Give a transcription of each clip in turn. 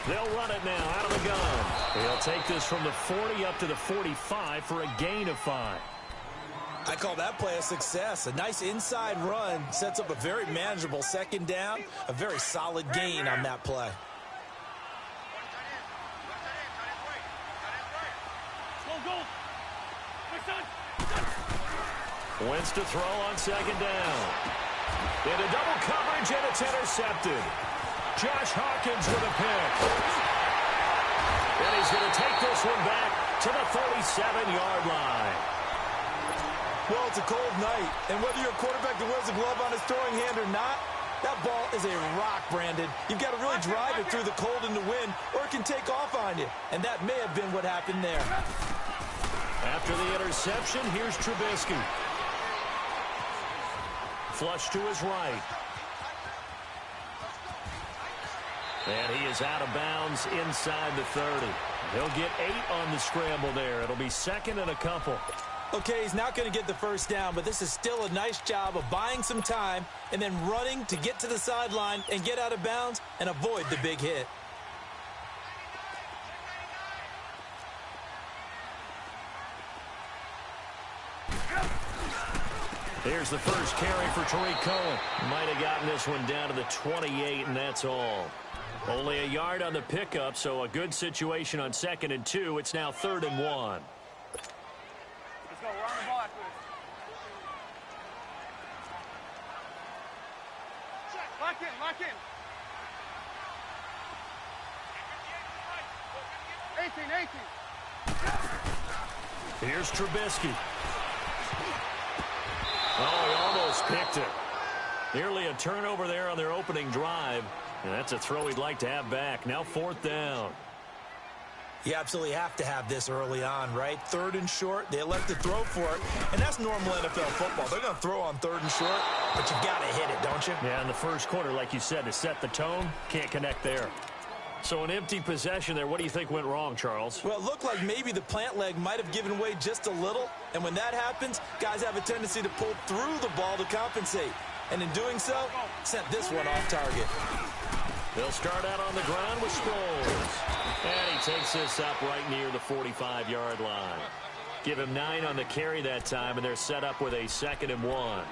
They'll run it now out of the gun. He'll take this from the 40 up to the 45 for a gain of 5. I call that play a success. A nice inside run sets up a very manageable second down, a very solid gain on that play. Wins to throw on second down. Into double coverage, and it's intercepted. Josh Hawkins with a pick. And he's going to take this one back to the 37-yard line. Well, it's a cold night, and whether you're a quarterback that wears a glove on his throwing hand or not, that ball is a rock, Brandon. You've got to really drive it through the cold and the wind, or it can take off on you. And that may have been what happened there. After the interception, here's Trubisky. Flush to his right. And he is out of bounds inside the 30. He'll get 8 on the scramble there. It'll be second and a couple. Okay, he's not going to get the first down, but this is still a nice job of buying some time and then running to get to the sideline and get out of bounds and avoid the big hit. Here's the first carry for Tariq Cohen. Might have gotten this one down to the 28, and that's all. Only a yard on the pickup, so a good situation on 2nd and 2. It's now 3rd and 1. Let's go. We're on the ball after this. Lock in, lock in. 18. Here's Trubisky. Oh, he almost picked it. Nearly a turnover there on their opening drive. And that's a throw he'd like to have back. Now 4th down. You absolutely have to have this early on, right? 3rd and short, they elect to throw for it. And that's normal NFL football. They're going to throw on 3rd and short, but you've got to hit it, don't you? Yeah, in the first quarter, like you said, to set the tone, can't connect there. So an empty possession there. What do you think went wrong, Charles? Well, it looked like maybe the plant leg might have given way just a little. And when that happens, guys have a tendency to pull through the ball to compensate. And in doing so, sent this one off target. They'll start out on the ground with Sproles. And he takes this up right near the 45-yard line. Give him 9 on the carry that time, and they're set up with a 2nd and 1.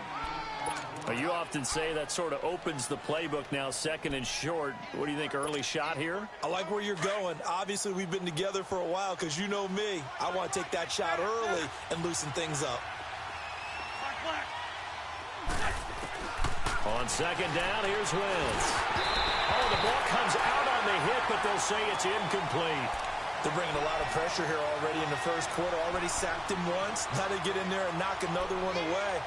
You often say that sort of opens the playbook now, 2nd and short. What do you think, early shot here? I like where you're going. Obviously, we've been together for a while because you know me. I want to take that shot early and loosen things up. On 2nd down, here's Wentz. Oh, the ball comes out on the hit, but they'll say it's incomplete. They're bringing a lot of pressure here already in the first quarter. Already sacked him once. Now they get in there and knock another one away.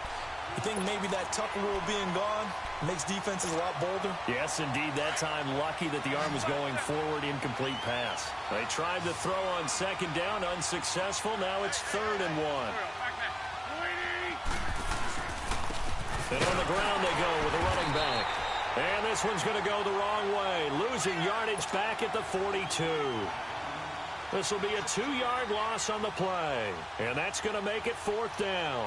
You think maybe that Tucker rule being gone makes defenses a lot bolder? Yes, indeed. That time, lucky that the arm was going forward, incomplete pass. They tried to throw on 2nd down, unsuccessful. Now it's 3rd and 1. And on the ground they go with a running back. And this one's going to go the wrong way, losing yardage back at the 42. This will be a 2-yard loss on the play. And that's going to make it 4th down.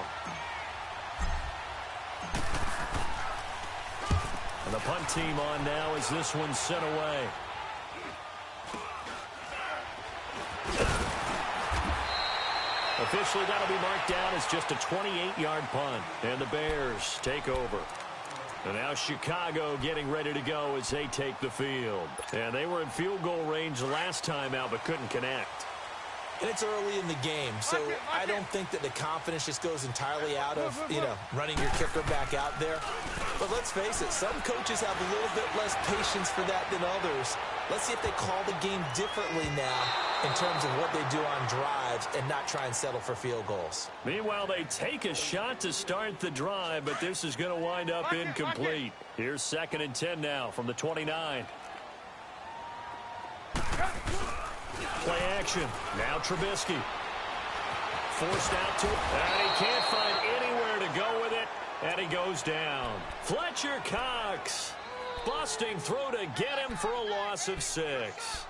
And the punt team on now as this one's sent away. Officially, that'll be marked down as just a 28-yard punt. And the Bears take over. And now Chicago getting ready to go as they take the field. And they were in field goal range last time out but couldn't connect. And it's early in the game, so I don't think that the confidence just goes entirely out of, running your kicker back out there. But let's face it, some coaches have a little bit less patience for that than others. Let's see if they call the game differently now in terms of what they do on drives and not try and settle for field goals. Meanwhile, they take a shot to start the drive, but this is going to wind up incomplete. Here's 2nd and 10 now from the 29. Play action. Now Trubisky. Forced out to it. And he can't find anywhere to go with it. And he goes down. Fletcher Cox. Busting through to get him for a loss of 6.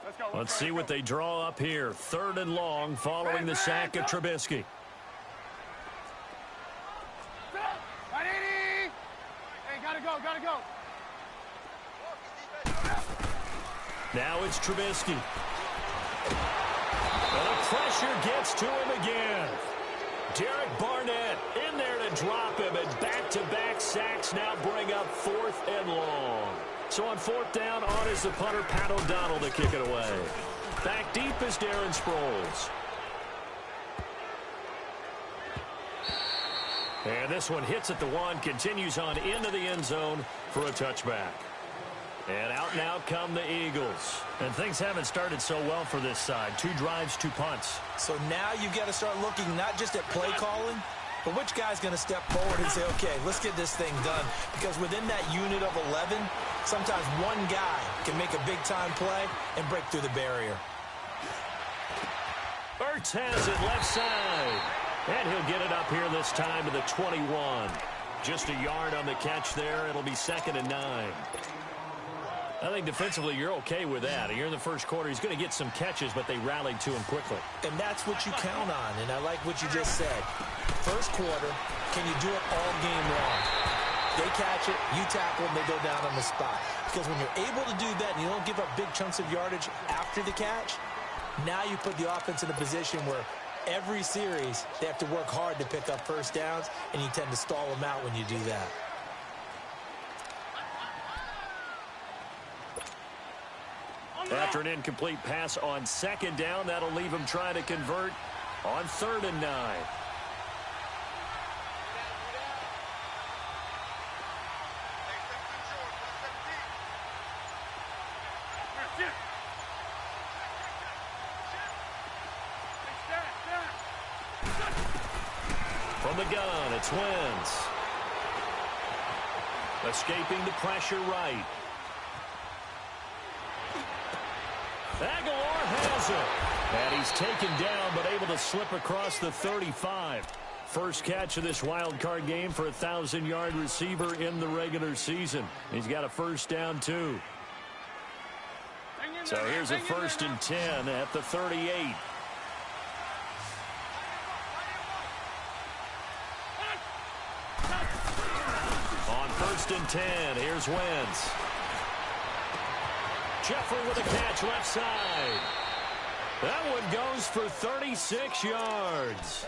Let's Let's see what they draw up here. 3rd and long following the sack of Trubisky. Hey, gotta go, gotta go. Now it's Trubisky. And the pressure gets to him again. Derek Barnett in there to drop him, and back-to-back sacks now bring up 4th and long. So on 4th down, on is the punter, Pat O'Donnell, to kick it away. Back deep is Darren Sproles. And this one hits at the 1, continues on into the end zone for a touchback. And out now come the Eagles. And things haven't started so well for this side. 2 drives, 2 punts. So now you've got to start looking not just at play calling, but which guy's going to step forward and say, okay, let's get this thing done. Because within that unit of 11, sometimes one guy can make a big-time play and break through the barrier. Ertz has it left side. And he'll get it up here this time to the 21. Just a yard on the catch there. It'll be 2nd and 9. I think defensively you're okay with that. You're in the first quarter. He's going to get some catches, but they rallied to him quickly. And that's what you count on, and I like what you just said. First quarter, can you do it all game long? They catch it, you tackle them, they go down on the spot. Because when you're able to do that and you don't give up big chunks of yardage after the catch, now you put the offense in a position where every series they have to work hard to pick up first downs, and you tend to stall them out when you do that. After an incomplete pass on 2nd down, that'll leave him trying to convert on 3rd and 9. From the gun, it's Wentz. Escaping the pressure right. Aguilar has it. And he's taken down, but able to slip across the 35. First catch of this wild card game for a 1,000-yard receiver in the regular season. He's got a first down, too. So here's a 1st and 10 at the 38. On 1st and 10, here's Wentz. Jeffrey with a catch left side. That one goes for 36 yards.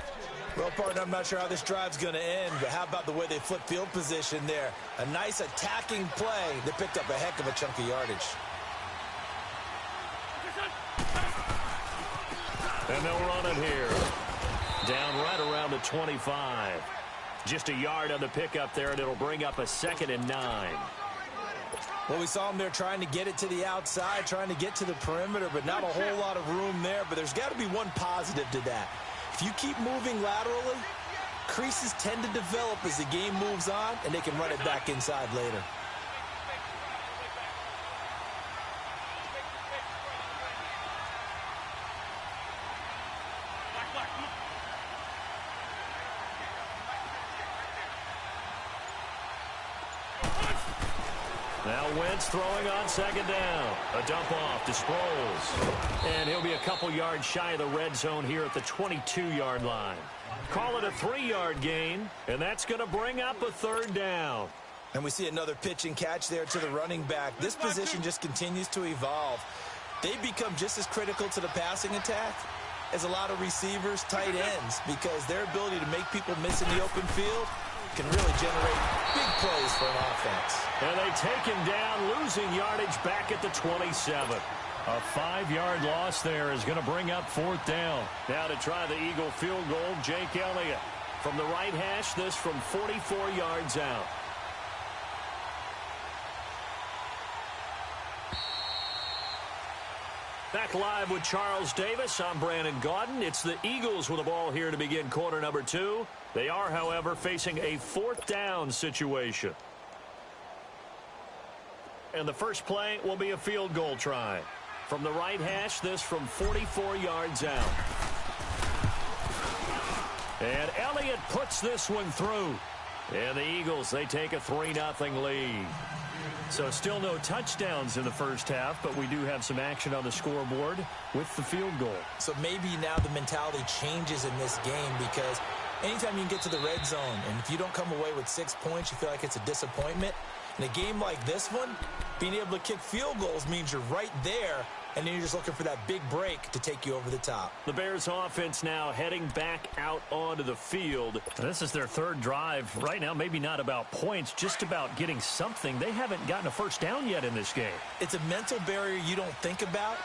Well, partner, I'm not sure how this drive's going to end, but how about the way they flip field position there? A nice attacking play that picked up a heck of a chunk of yardage. And they'll run it here. Down right around the 25. Just a yard on the pickup there, and it'll bring up a 2nd and 9. Well, we saw him there trying to get it to the outside, trying to get to the perimeter, but not a whole lot of room there. But there's got to be one positive to that. If you keep moving laterally, creases tend to develop as the game moves on, and they can run it back inside later. Now Wentz throwing on 2nd down. A dump off to Sproles. And he'll be a couple yards shy of the red zone here at the 22-yard line. Call it a 3-yard gain, and that's going to bring up a 3rd down. And we see another pitch and catch there to the running back. This position just continues to evolve. They become just as critical to the passing attack as a lot of receivers, tight ends, because their ability to make people miss in the open field can really generate big plays for an offense. And they take him down, losing yardage back at the 27. A 5-yard loss there is going to bring up 4th down. Now to try the Eagle field goal, Jake Elliott. From the right hash, this from 44 yards out. Back live with Charles Davis. I'm Brandon Gaudin. It's the Eagles with the ball here to begin quarter number 2. They are, however, facing a 4th down situation. And the first play will be a field goal try. From the right hash, this from 44 yards out. And Elliott puts this one through. And the Eagles, they take a 3-0 lead. So still no touchdowns in the first half, but we do have some action on the scoreboard with the field goal. So maybe now the mentality changes in this game because anytime you can get to the red zone, and if you don't come away with 6 points, you feel like it's a disappointment. In a game like this one, being able to kick field goals means you're right there, and then you're just looking for that big break to take you over the top. The Bears offense now heading back out onto the field. This is their third drive. Right now, maybe not about points, just about getting something. They haven't gotten a first down yet in this game. It's a mental barrier you don't think about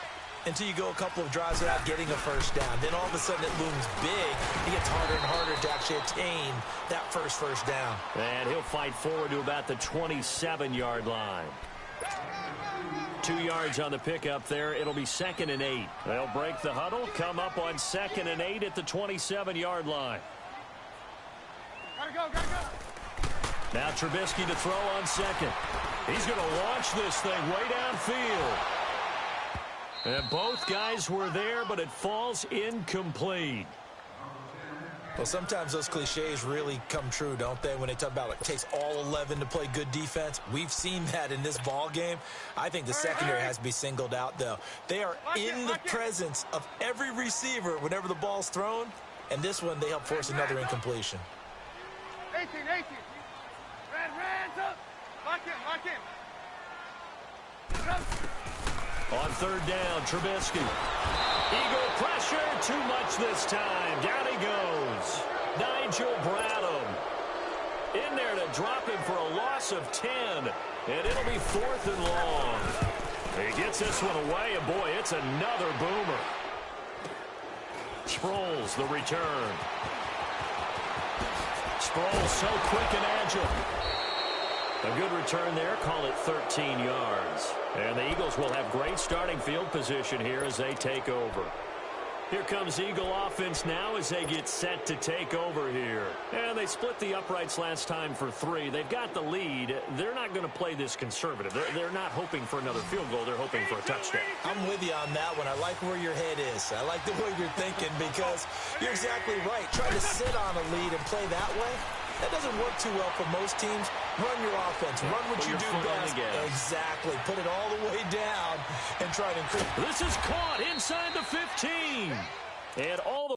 until you go a couple of drives without getting a first down. Then all of a sudden it looms big. It gets harder and harder to actually attain that first down. And he'll fight forward to about the 27-yard line. 2 yards on the pickup there. It'll be 2nd and 8. They'll break the huddle, come up on 2nd and 8 at the 27-yard line. Gotta go. Now Trubisky to throw on second. He's going to launch this thing way downfield. And both guys were there, but it falls incomplete. Well, sometimes those cliches really come true, don't they? When they talk about it takes all 11 to play good defense. We've seen that in this ball game. I think the secondary has to be singled out, though. They are in the presence of every receiver whenever the ball's thrown. And this one, they help force another incompletion. 18. Red, up. Lock in. On third down, Trubisky. Eagle pressure, too much this time. Down he goes. Nigel Bradham in there to drop him for a loss of 10. And it'll be 4th and long. He gets this one away, and boy, it's another boomer. Sproles, the return. Sproles so quick and agile. A good return there. Call it 13 yards. And the Eagles will have great starting field position here as they take over. Here comes Eagle offense now as they get set to take over here. And they split the uprights last time for 3. They've got the lead. They're not going to play this conservative. They're not hoping for another field goal. They're hoping for a touchdown. I'm with you on that one. I like where your head is. I like the way you're thinking because you're exactly right. Trying to sit on a lead and play that way, that doesn't work too well for most teams. Run your offense. Run what you do best. Exactly. Put it all the way down and try to increase. This is caught inside the 15. And all the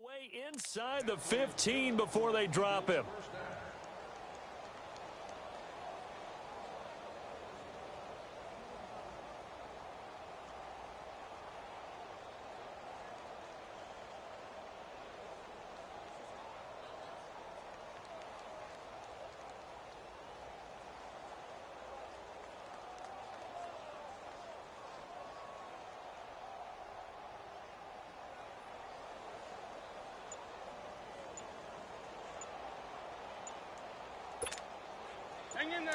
way inside the 15 before they drop him.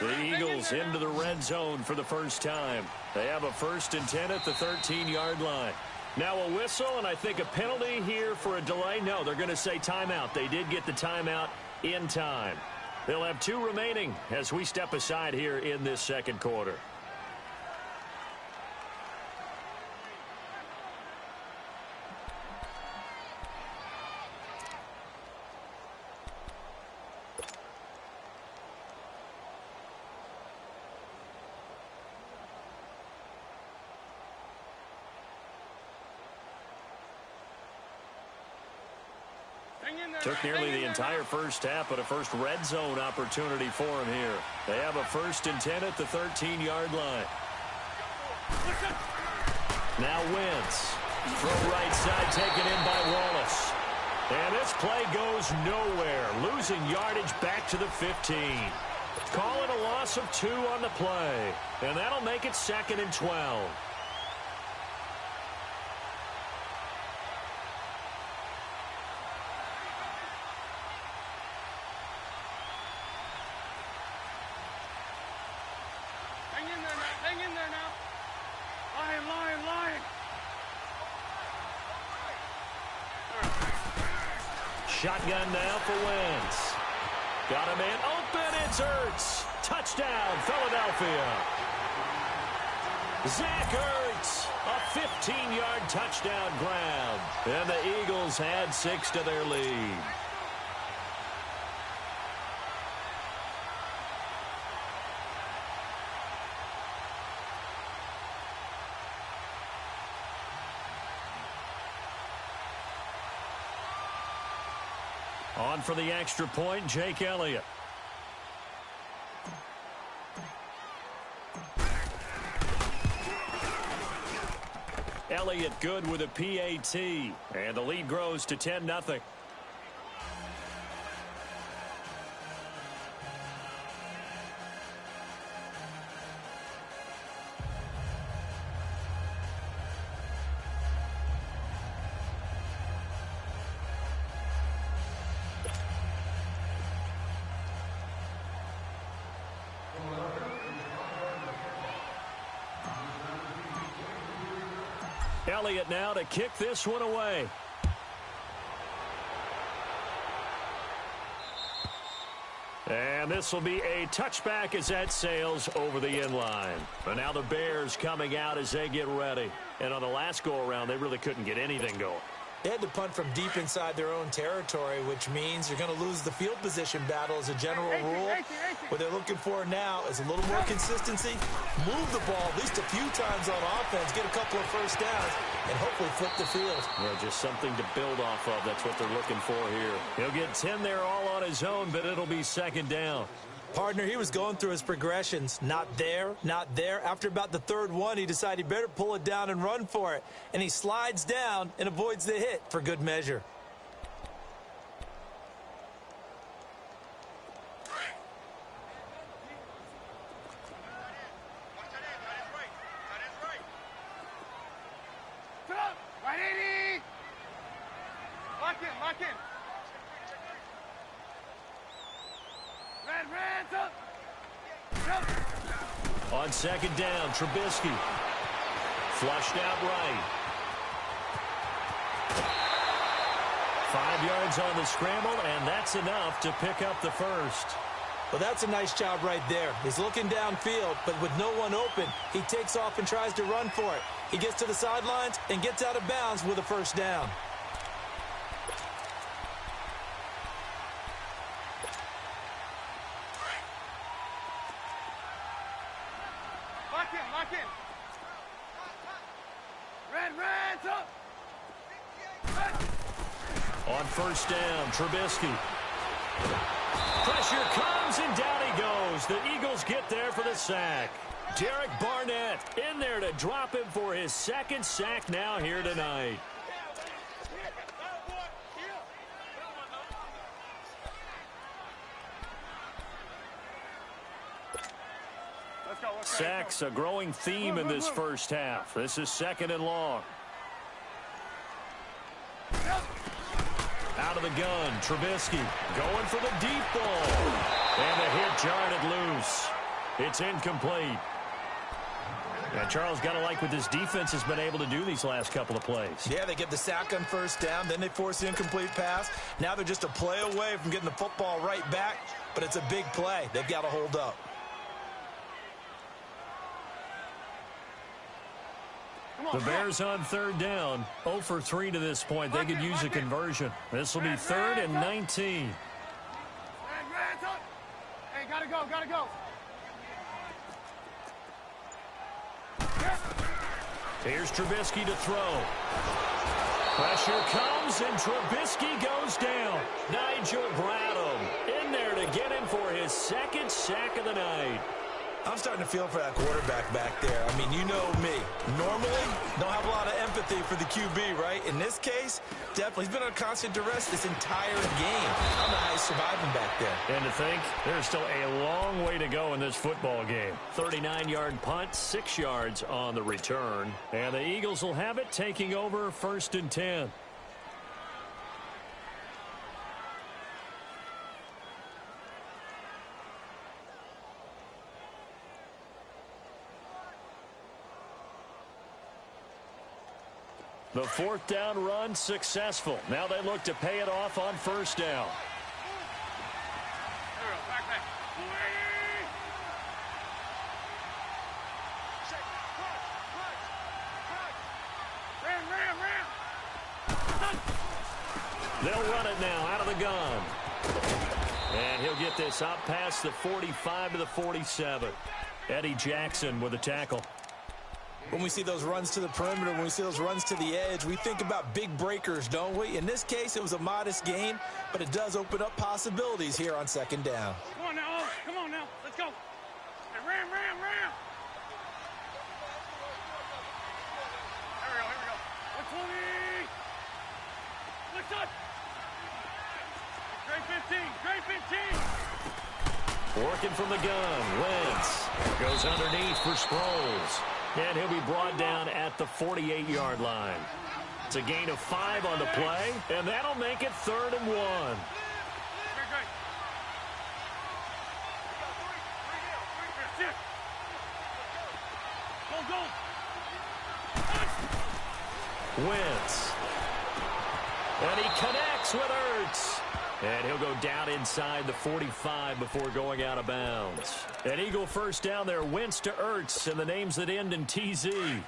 The Eagles into the red zone for the first time. They have a 1st and 10 at the 13-yard line. Now a whistle, and I think a penalty here for a delay. No, they're going to say timeout. They did get the timeout in time. They'll have 2 remaining as we step aside here in this second quarter. Took nearly the entire first half, but a first red zone opportunity for him here. They have a 1st and 10 at the 13-yard line. Now Wentz. Throw right side taken in by Wallace. And This play goes nowhere, losing yardage back to the 15. Call it a loss of 2 on the play, and that'll make it 2nd and 12. Hang in there now. Hang in there now. Line, line, line. Shotgun now for Wentz. Got a man open. It's Ertz. Touchdown, Philadelphia. Zach Ertz, a 15-yard touchdown grab. And the Eagles add 6 to their lead. On for the extra point, Jake Elliott. Elliott good with a PAT, and the lead grows to 10-0. Elliott now to kick this one away. And this will be a touchback as that sails over the end line. But now the Bears coming out as they get ready. And on the last go-around, they really couldn't get anything going. They had to punt from deep inside their own territory, which means you're going to lose the field position battle as a general rule. What they're looking for now is a little more consistency, move the ball at least a few times on offense, get a couple of first downs, and hopefully flip the field. Yeah, just something to build off of. That's what they're looking for here. He'll get 10 there all on his own, but it'll be 2nd down. Partner, he was going through his progressions. Not there, not there. After about the 3rd one, he decided he better pull it down and run for it. And he slides down and avoids the hit for good measure. Right, 80. Lock in, lock in. Red, up. Jump. On 2nd down, Trubisky. Flushed out right. 5 yards on the scramble, and that's enough to pick up the first. Well, that's a nice job right there. He's looking downfield, but with no one open, he takes off and tries to run for it. He gets to the sidelines and gets out of bounds with a first down. Lock in. Red, up. On 1st down, Trubisky. Pressure comes, and down he goes. The Eagles get there for the sack. Derek Barnett in there to drop him for his 2nd sack now here tonight. Sacks, a growing theme in this first half. This is 2nd and long. Out of the gun, Trubisky going for the deep ball. And the hit jarred it loose. It's incomplete. Yeah, Charles, got to like what this defense has been able to do these last couple of plays. Yeah, they get the sack on 1st down, then they force the incomplete pass. Now they're just a play away from getting the football right back, but it's a big play. They've got to hold up. The Bears on 3rd down, 0 for 3 to this point. They could use a conversion. This will be 3rd and 19. Red, up. Hey, gotta go. Here's Trubisky to throw. Pressure comes, and Trubisky goes down. Nigel Bradham in there to get him for his 2nd sack of the night. I'm starting to feel for that quarterback back there. I mean, you know me. Normally, don't have a lot of empathy for the QB, right? In this case, definitely. He's been on constant duress this entire game. I don't know how he's surviving back there. And to think, there's still a long way to go in this football game. 39-yard punt, 6 yards on the return. And the Eagles will have it, taking over 1st and 10. The 4th down run successful. Now they look to pay it off on 1st down. They'll run it now out of the gun. And he'll get this up past the 45 to the 47. Eddie Jackson with a tackle. When we see those runs to the perimeter, when we see those runs to the edge, we think about big breakers, don't we? In this case, it was a modest gain, but it does open up possibilities here on 2nd down. Come on now, come on now, let's go. Hey, ram. Here we go. 120. Lift up. Great 15. Working from the gun, Wentz goes underneath for Sproles. And he'll be brought down at the 48-yard line. It's a gain of 5 on the play, and that'll make it 3rd and 1. Wentz. And he connects with Ertz. And he'll go down inside the 45 before going out of bounds. An Eagle 1st down there, Wentz to Ertz, and the names that end in TZ. Lion.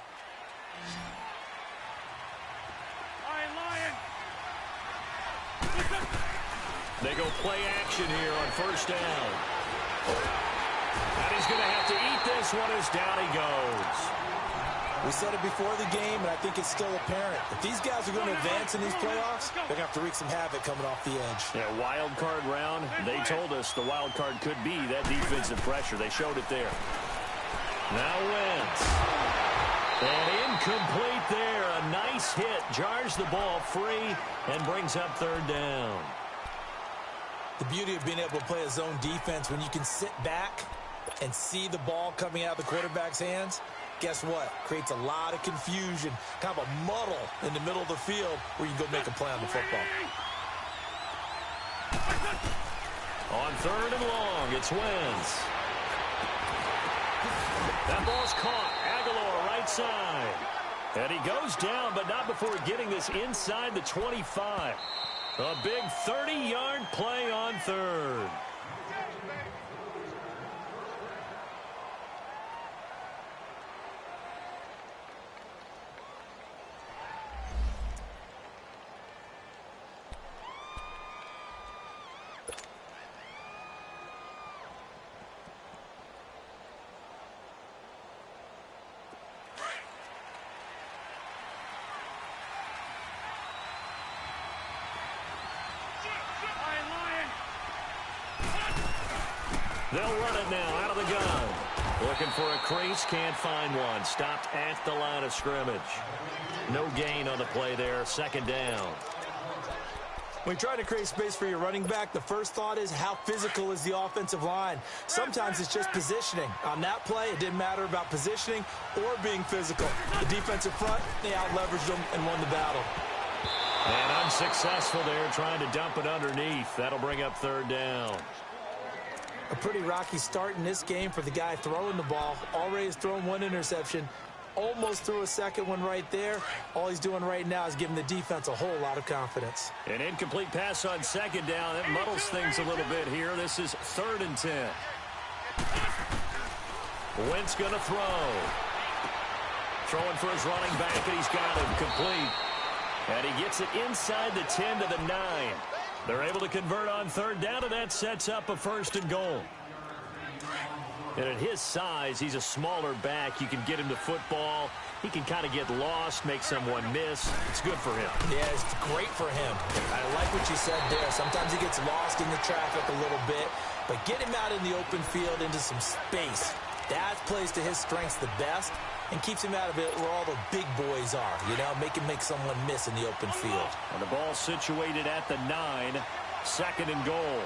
They go play action here on 1st down. And he's going to have to eat this one as down he goes. We said it before the game, and I think it's still apparent. If these guys are going to advance in these playoffs, they're going to have to wreak some havoc coming off the edge. Yeah, wild card round. They told us the wild card could be that defensive pressure. They showed it there. Now Wentz. And incomplete there. A nice hit. Jars the ball free and brings up 3rd down. The beauty of being able to play a zone defense when you can sit back and see the ball coming out of the quarterback's hands, guess what? Creates a lot of confusion, kind of a muddle in the middle of the field where you can go make a play on the football. On 3rd and long, it's Wentz. That ball's caught. Aguilar right side. And he goes down, but not before getting this inside the 25. A big 30-yard play on 3rd. They'll run it now out of the gun. Looking for a crease, can't find one. Stopped at the line of scrimmage. No gain on the play there, 2nd down. When you try to create space for your running back, the first thought is how physical is the offensive line. Sometimes it's just positioning. On that play, it didn't matter about positioning or being physical. The defensive front, they out-leveraged them and won the battle. And unsuccessful there, trying to dump it underneath. That'll bring up 3rd down. A pretty rocky start in this game for the guy throwing the ball. Already has thrown 1 interception. Almost threw a 2nd one right there. All he's doing right now is giving the defense a whole lot of confidence. An incomplete pass on 2nd down. That muddles things a little bit here. This is 3rd and 10. Wentz going to throw. Throwing for his running back, and he's got him complete. And he gets it inside the 10 to the 9. They're able to convert on 3rd down, and that sets up a 1st and goal. And at his size, he's a smaller back. You can get him to football. He can kind of get lost, make someone miss. It's good for him. Yeah, it's great for him. I like what you said there. Sometimes he gets lost in the traffic a little bit, but get him out in the open field into some space. That plays to his strengths the best and keeps him out of it where all the big boys are, you know, make someone miss in the open field. And the ball situated at the 9, 2nd and goal.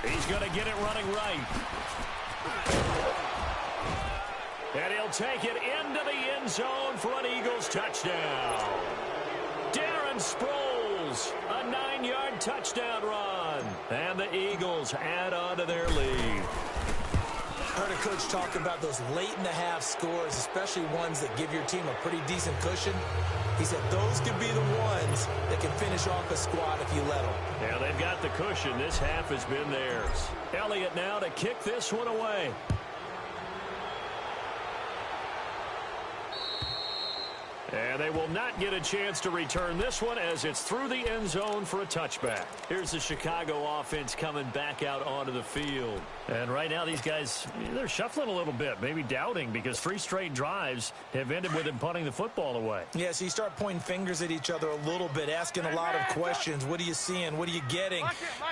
He's going to get it running right. And he'll take it into the end zone for an Eagles touchdown. Darren Sproles, a 9-yard touchdown run. And the Eagles add on to their lead. I heard a coach talk about those late-in-the-half scores, especially ones that give your team a pretty decent cushion. He said those could be the ones that can finish off a squad if you let them. Yeah, they've got the cushion. This half has been theirs. Elliott now to kick this one away. And they will not get a chance to return this one as it's through the end zone for a touchback. Here's the Chicago offense coming back out onto the field. And right now these guys, they're shuffling a little bit, maybe doubting because 3 straight drives have ended with them punting the football away. Yeah, so you start pointing fingers at each other a little bit, asking a lot of questions. What are you seeing? What are you getting?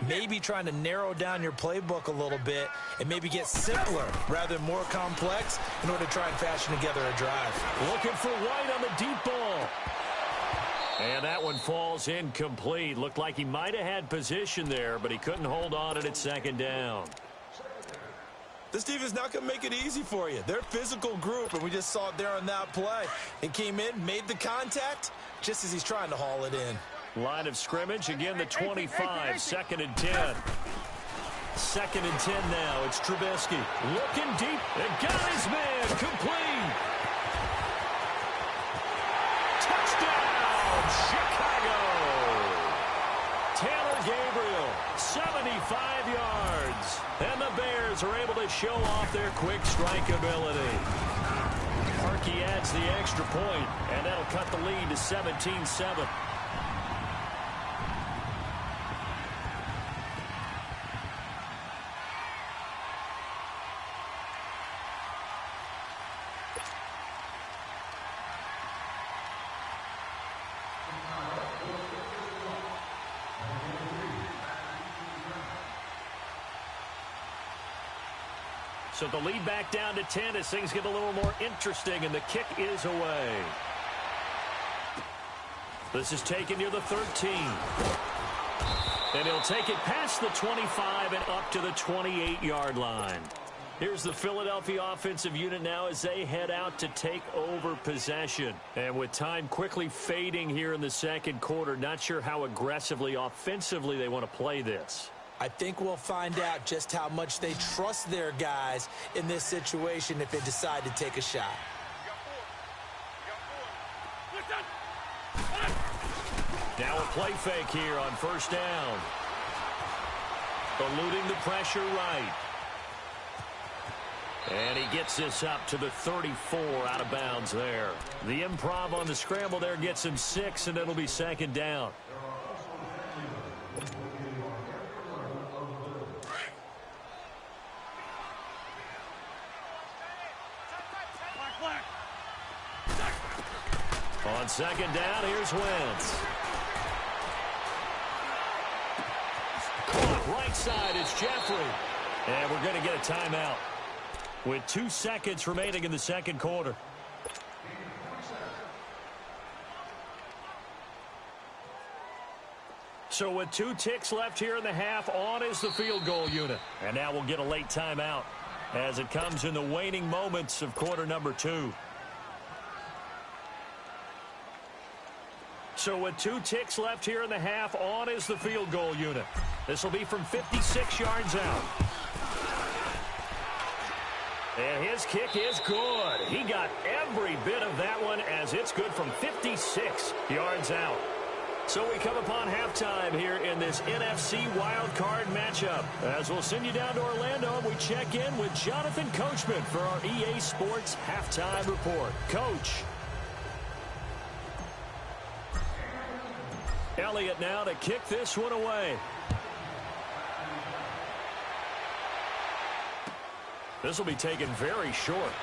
Maybe trying to narrow down your playbook a little bit and maybe get simpler rather than more complex in order to try and fashion together a drive. Looking for White on the deep ball. And that one falls incomplete. Looked like he might have had position there, but he couldn't hold on at 2nd down. This defense not going to make it easy for you. They're a physical group, and we just saw it there on that play. He came in, made the contact, just as he's trying to haul it in. Line of scrimmage, again the 25, 2nd and 10. 2nd and 10 now. It's Trubisky looking deep. And got his man complete. Touchdown, Chicago. Taylor Gabriel, 75 yards. And the Bears are able to show off their quick strike ability. Harkey adds the extra point, and that'll cut the lead to 17-7. So the lead back down to 10 as things get a little more interesting, and the kick is away. This is taken near the 13. And he'll take it past the 25 and up to the 28-yard line. Here's the Philadelphia offensive unit now as they head out to take over possession. And with time quickly fading here in the 2nd quarter, not sure how aggressively, offensively they want to play this. I think we'll find out just how much they trust their guys in this situation if they decide to take a shot. Now a play fake here on 1st down. Eluding the pressure right. And he gets this up to the 34 out of bounds there. The improv on the scramble there gets him 6, and it'll be 2nd down. On 2nd down, here's Wentz. Caught right side, it's Jeffrey. And we're going to get a timeout with 2 seconds remaining in the 2nd quarter. So with 2 ticks left here in the half, on is the field goal unit. And now we'll get a late timeout as it comes in the waning moments of quarter number 2. So with 2 ticks left here in the half, on is the field goal unit. This will be from 56 yards out. And his kick is good. He got every bit of that one as it's good from 56 yards out. So we come upon halftime here in this NFC wildcard matchup. As we'll send you down to Orlando, we check in with Jonathan Coachman for our EA Sports Halftime Report. Coach. Elliott now to kick this one away. This will be taken very short.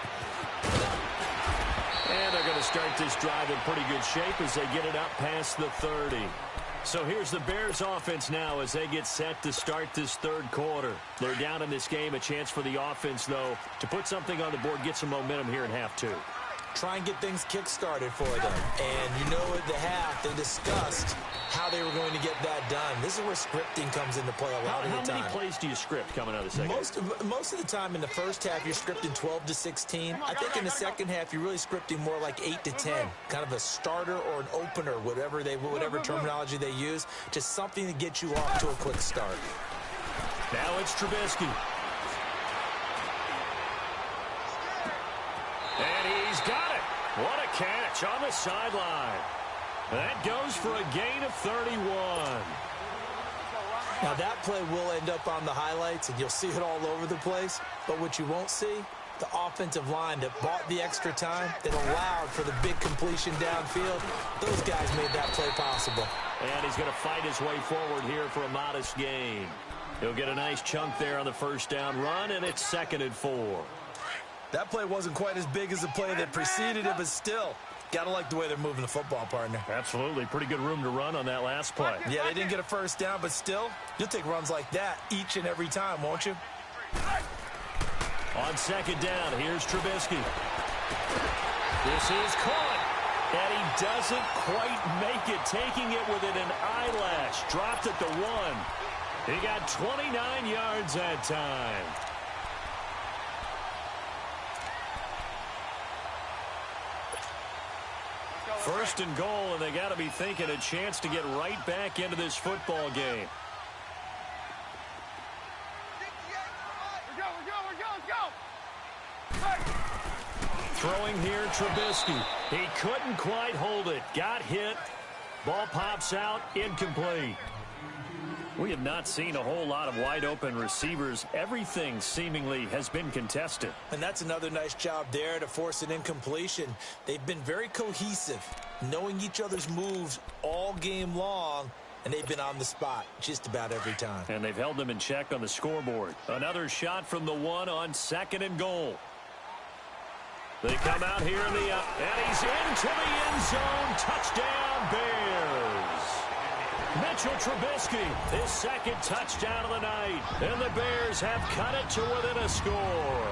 And they're going to start this drive in pretty good shape as they get it up past the 30. So here's the Bears offense now as they get set to start this third quarter. They're down in this game. A chance for the offense, though, to put something on the board, get some momentum here in half two. Try and get things kick-started for them. And you know at the half, they discussed how they were going to get that done. This is where scripting comes into play a lot of the time. How many plays do you script coming out of the second? Most of the time in the first half, you're scripting 12 to 16. I think in the second half, you're really scripting more like 8 to 10. Kind of a starter or an opener, whatever terminology they use. Just something to get you off to a quick start. Now it's Trubisky. And he's got it. What a catch on the sideline. That goes for a gain of 31. Now, that play will end up on the highlights, and you'll see it all over the place. But what you won't see, the offensive line that bought the extra time, that allowed for the big completion downfield, those guys made that play possible. And he's going to fight his way forward here for a modest gain. He'll get a nice chunk there on the first down run, and it's 2nd and 4. That play wasn't quite as big as the play that preceded it, but still, gotta like the way they're moving the football, partner. Absolutely. Pretty good room to run on that last play. Yeah, they didn't get a first down, but still, you'll take runs like that each and every time, won't you? On 2nd down, here's Trubisky. This is caught. And he doesn't quite make it, taking it within an eyelash. Dropped at the 1. He got 29 yards that time. First and goal, and they got to be thinking a chance to get right back into this football game. Throwing here, Trubisky. He couldn't quite hold it. Got hit. Ball pops out, incomplete. We have not seen a whole lot of wide-open receivers. Everything seemingly has been contested. And that's another nice job there to force an incompletion. They've been very cohesive, knowing each other's moves all game long, and they've been on the spot just about every time. And they've held them in check on the scoreboard. Another shot from the 1 on 2nd and goal. They come out here in the and he's into the end zone. Touchdown, Bears. Mitchell Trubisky, his 2nd touchdown of the night. And the Bears have cut it to within a score.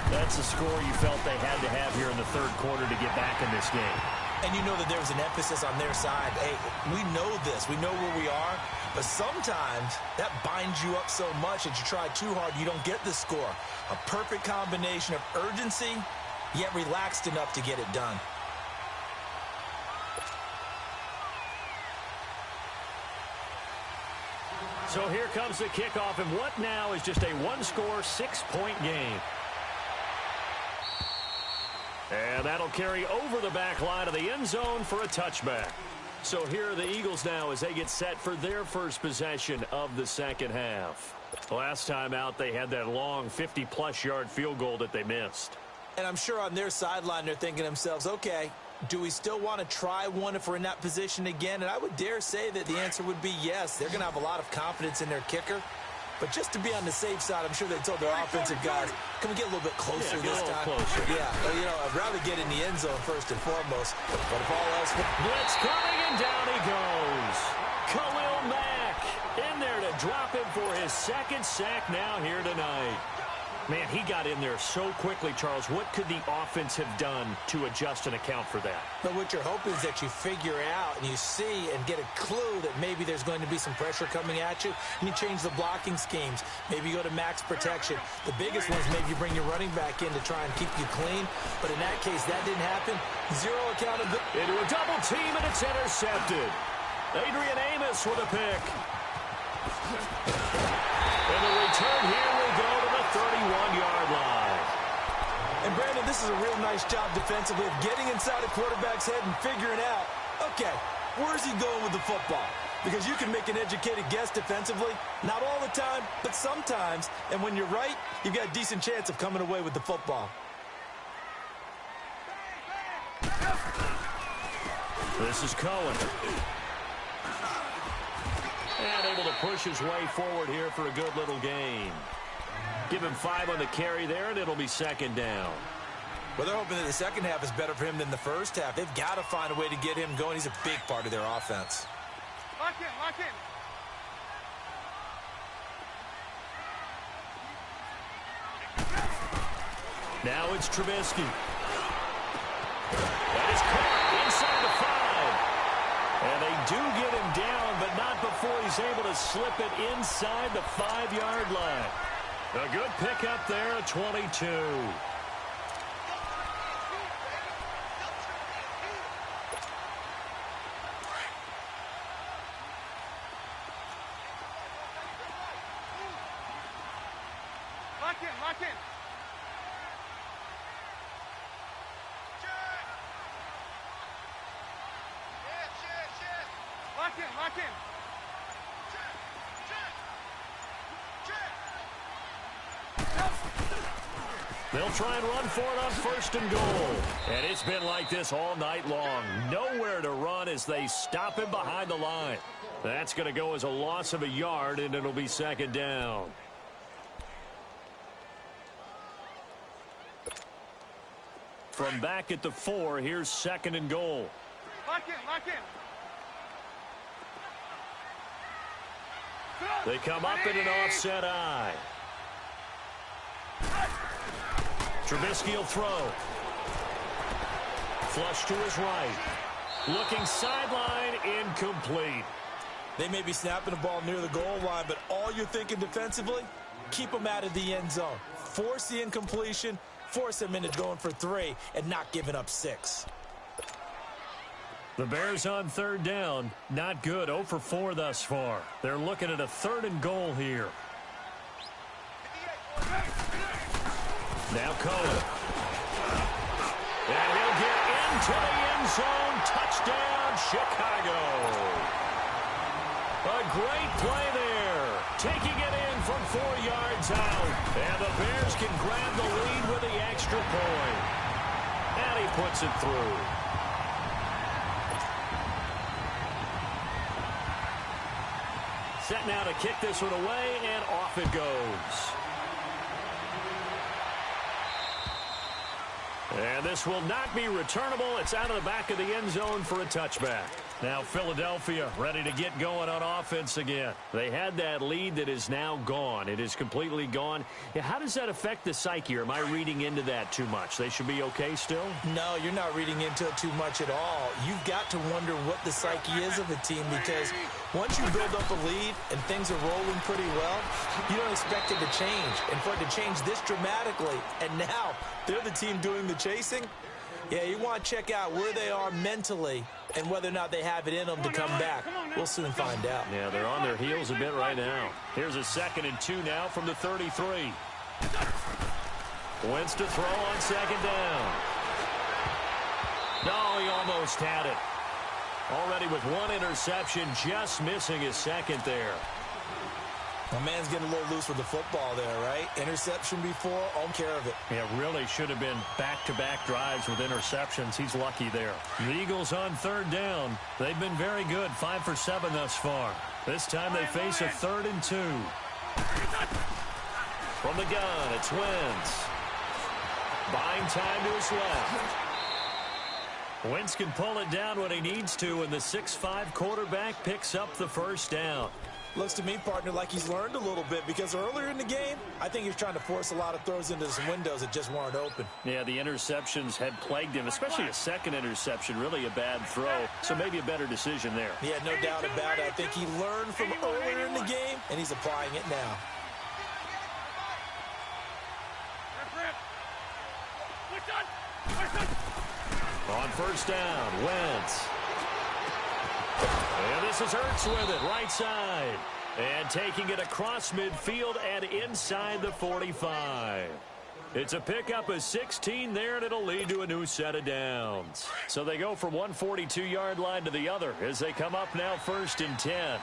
That's a score you felt they had to have here in the third quarter to get back in this game. And you know that there was an emphasis on their side. Hey, we know this. We know where we are. But sometimes that binds you up so much that you try too hard, you don't get the score. A perfect combination of urgency, yet relaxed enough to get it done. So here comes the kickoff, and what now is just a one-score, 6-point game. And that'll carry over the back line of the end zone for a touchback. So here are the Eagles now as they get set for their first possession of the second half. Last time out, they had that long 50-plus yard field goal that they missed. And I'm sure on their sideline they're thinking to themselves, okay, do we still want to try one if we're in that position again? And I would dare say that the answer would be yes. They're going to have a lot of confidence in their kicker. But just to be on the safe side, I'm sure they told their offensive guys, can we get a little bit closer this time? Closer. Yeah, you know, I'd rather get in the end zone first and foremost. But if all else... Blitz coming, and down he goes. Khalil Mack in there to drop him for his 2nd sack now here tonight. Man, he got in there so quickly, Charles. What could the offense have done to adjust and account for that? But what you're hoping is that you figure out and you see and get a clue that maybe there's going to be some pressure coming at you, and you change the blocking schemes. Maybe you go to max protection. The biggest one is maybe you bring your running back in to try and keep you clean. But in that case, that didn't happen. Zero accountability. Into a double team, and it's intercepted. Adrian Amos with a pick. And the return here will go to the 31-yard line. And, Brandon, this is a real nice job defensively of getting inside a quarterback's head and figuring out, okay, where's he going with the football? Because you can make an educated guess defensively, not all the time, but sometimes. And when you're right, you've got a decent chance of coming away with the football. This is Cohen. And able to push his way forward here for a good little gain. Give him 5 on the carry there, and it'll be second down. Well, they're hoping that the second half is better for him than the first half. They've got to find a way to get him going. He's a big part of their offense. Lock in, lock in. Now it's Trubisky. That is caught inside the 5. And they do get him down, but not before he's able to slip it inside the 5-yard line. A good pickup there at 22. Lock in, lock in. Lock in, lock in. They'll try and run for it on first and goal. And it's been like this all night long. Nowhere to run as they stop him behind the line. That's going to go as a loss of a yard, and it'll be second down. From back at the 4, here's second and goal. Lock in, lock in. They come up in an offset eye. Trubisky will throw. Flush to his right. Looking sideline, incomplete. They may be snapping the ball near the goal line, but all you're thinking defensively, keep them out of the end zone. Force the incompletion, force them into going for 3, and not giving up 6. The Bears on third down. Not good. 0 for 4 thus far. They're looking at a third and goal here. Now Cohen. And he'll get into the end zone. Touchdown, Chicago. A great play there. Taking it in from 4 yards out. And the Bears can grab the lead with the extra point. And he puts it through. Set now to kick this one away, and off it goes. And this will not be returnable. It's out of the back of the end zone for a touchback. Now Philadelphia ready to get going on offense again. They had that lead that is now gone. It is completely gone. Yeah, how does that affect the psyche? Or am I reading into that too much? They should be okay still? No, you're not reading into it too much at all. You've got to wonder what the psyche is of a team, because once you build up a lead and things are rolling pretty well, you don't expect it to change. And for it to change this dramatically, and now they're the team doing the chasing, yeah, you want to check out where they are mentally and whether or not they have it in them to come back. We'll soon find out. Yeah, they're on their heels a bit right now. Here's a 2nd and 2 now from the 33. Wentz to throw on second down. No, he almost had it. Already with 1 interception, just missing his 2nd there. My man's getting a little loose with the football there, right? Interception before, all care of it. Yeah, really should have been back-to-back drives with interceptions. He's lucky there. The Eagles on third down. They've been very good, 5 for 7 thus far. This time they face a 3rd and 2. From the gun, it's Wentz. Buying time to his left. Wentz can pull it down when he needs to, and the 6'5" quarterback picks up the first down. Looks to me, partner, like he's learned a little bit, because earlier in the game, I think he was trying to force a lot of throws into some windows that just weren't open. Yeah, the interceptions had plagued him, especially a 2nd interception, really a bad throw. So maybe a better decision there. Yeah, no doubt about it. I think he learned from earlier in the game, and he's applying it now. On first down, Wentz. And this is Ertz with it, right side. And taking it across midfield and inside the 45. It's a pickup of 16 there, and it'll lead to a new set of downs. So they go from one 42-yard line to the other as they come up now 1st and 10.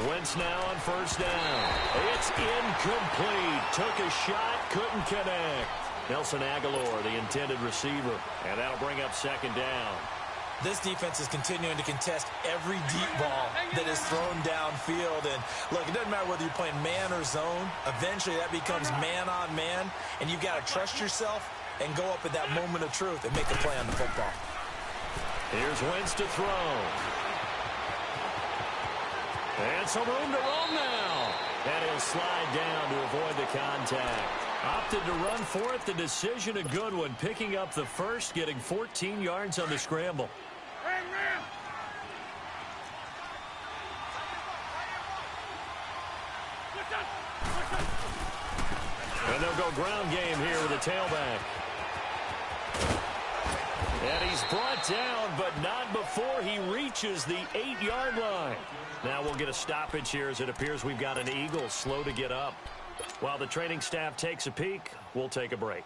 Wentz now on first down. It's incomplete. Took a shot, couldn't connect. Nelson Aguilar, the intended receiver. And that'll bring up 2nd down. This defense is continuing to contest every deep ball that is thrown downfield. And, look, it doesn't matter whether you're playing man or zone. Eventually, that becomes man-on-man, and you've got to trust yourself and go up at that moment of truth and make a play on the football. Here's Wentz to throw. And some room to roam now. And he'll slide down to avoid the contact. Opted to run for it. The decision a good one. Picking up the first, getting 14 yards on the scramble. And they'll go ground game here with a tailback. And he's brought down, but not before he reaches the 8-yard line. Now we'll get a stoppage here as it appears we've got an Eagle slow to get up. While the training staff takes a peek, we'll take a break.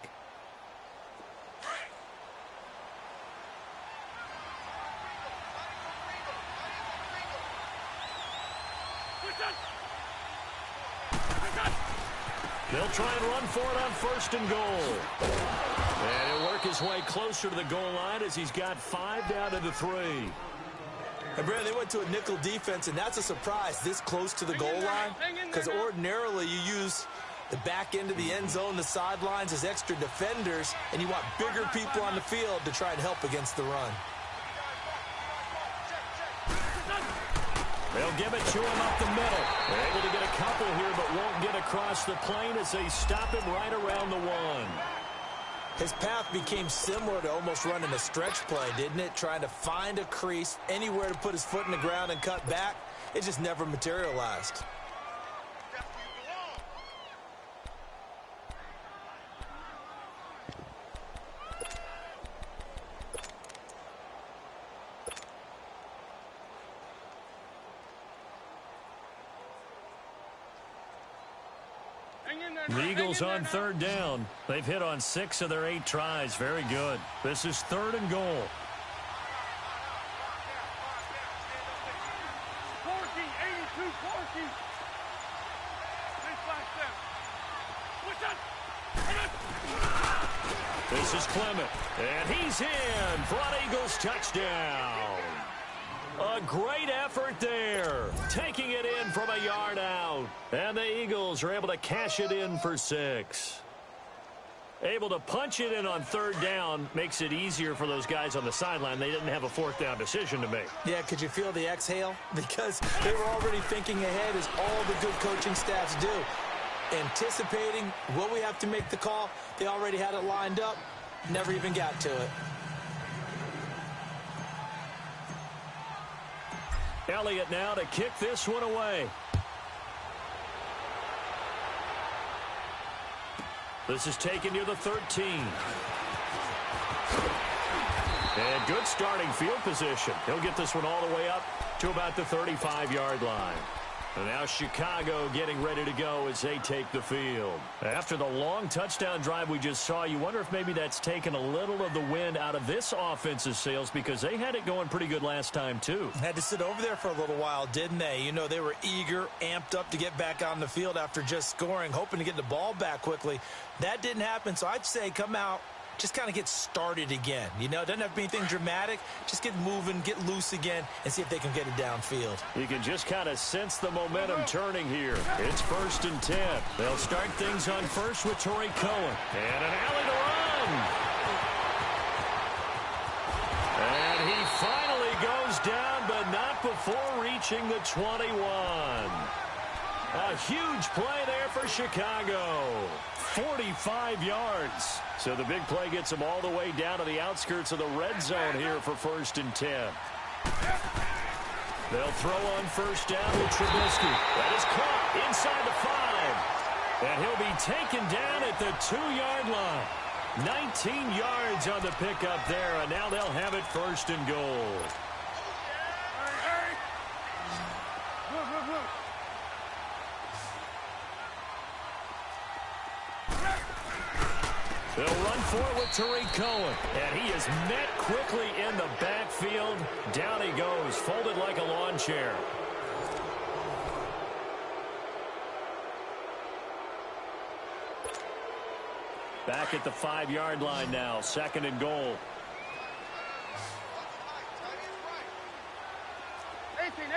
They'll try and run for it on 1st and goal. And he'll work his way closer to the goal line as he's got 5 down to the 3. And, Brad, they went to a nickel defense, and that's a surprise this close to the goal line, because ordinarily you use the back end of the end zone, the sidelines as extra defenders, and you want bigger people on the field to try and help against the run. They'll give it to him up the middle. They're able to get a couple here, but won't get across the plane as they stop him right around the 1. His path became similar to almost running a stretch play, didn't it? Trying to find a crease, anywhere to put his foot in the ground and cut back. It just never materialized. The Eagles on 3rd down. They've hit on 6 of their 8 tries. Very good. This is 3rd and goal. This is Clement, and he's in for an Eagles touchdown. A great effort there, taking it in from a yard out. And the Eagles are able to cash it in for 6. Able to punch it in on 3rd down makes it easier for those guys on the sideline. They didn't have a 4th down decision to make. Yeah, could you feel the exhale? Because they were already thinking ahead, as all the good coaching staffs do. Anticipating, will we have to make the call? They already had it lined up, never even got to it. Elliott now to kick this one away. This is taken near the 13. And good starting field position. He'll get this one all the way up to about the 35-yard line. And now Chicago getting ready to go as they take the field. After the long touchdown drive we just saw, you wonder if maybe that's taken a little of the wind out of this offense's sails, because they had it going pretty good last time too. Had to sit over there for a little while, didn't they? You know, they were eager, amped up to get back on the field after just scoring, hoping to get the ball back quickly. That didn't happen, so I'd say come out, just kind of get started again. You know, it doesn't have to be anything dramatic. Just get moving, get loose again, and see if they can get it downfield. You can just kind of sense the momentum turning here. It's 1st and 10. They'll start things on 1st with Torrey Cohen. And an alley to run. And he finally goes down, but not before reaching the 21. A huge play there for Chicago. 45 yards. So the big play gets them all the way down to the outskirts of the red zone here for 1st and 10. They'll throw on 1st down with Trubisky. That is caught inside the 5. And he'll be taken down at the 2-yard line. 19 yards on the pickup there, and now they'll have it 1st and goal. They'll run for it with Tariq Cohen. And he is met quickly in the backfield. Down he goes, folded like a lawn chair. Back at the 5-yard line now, 2nd and goal.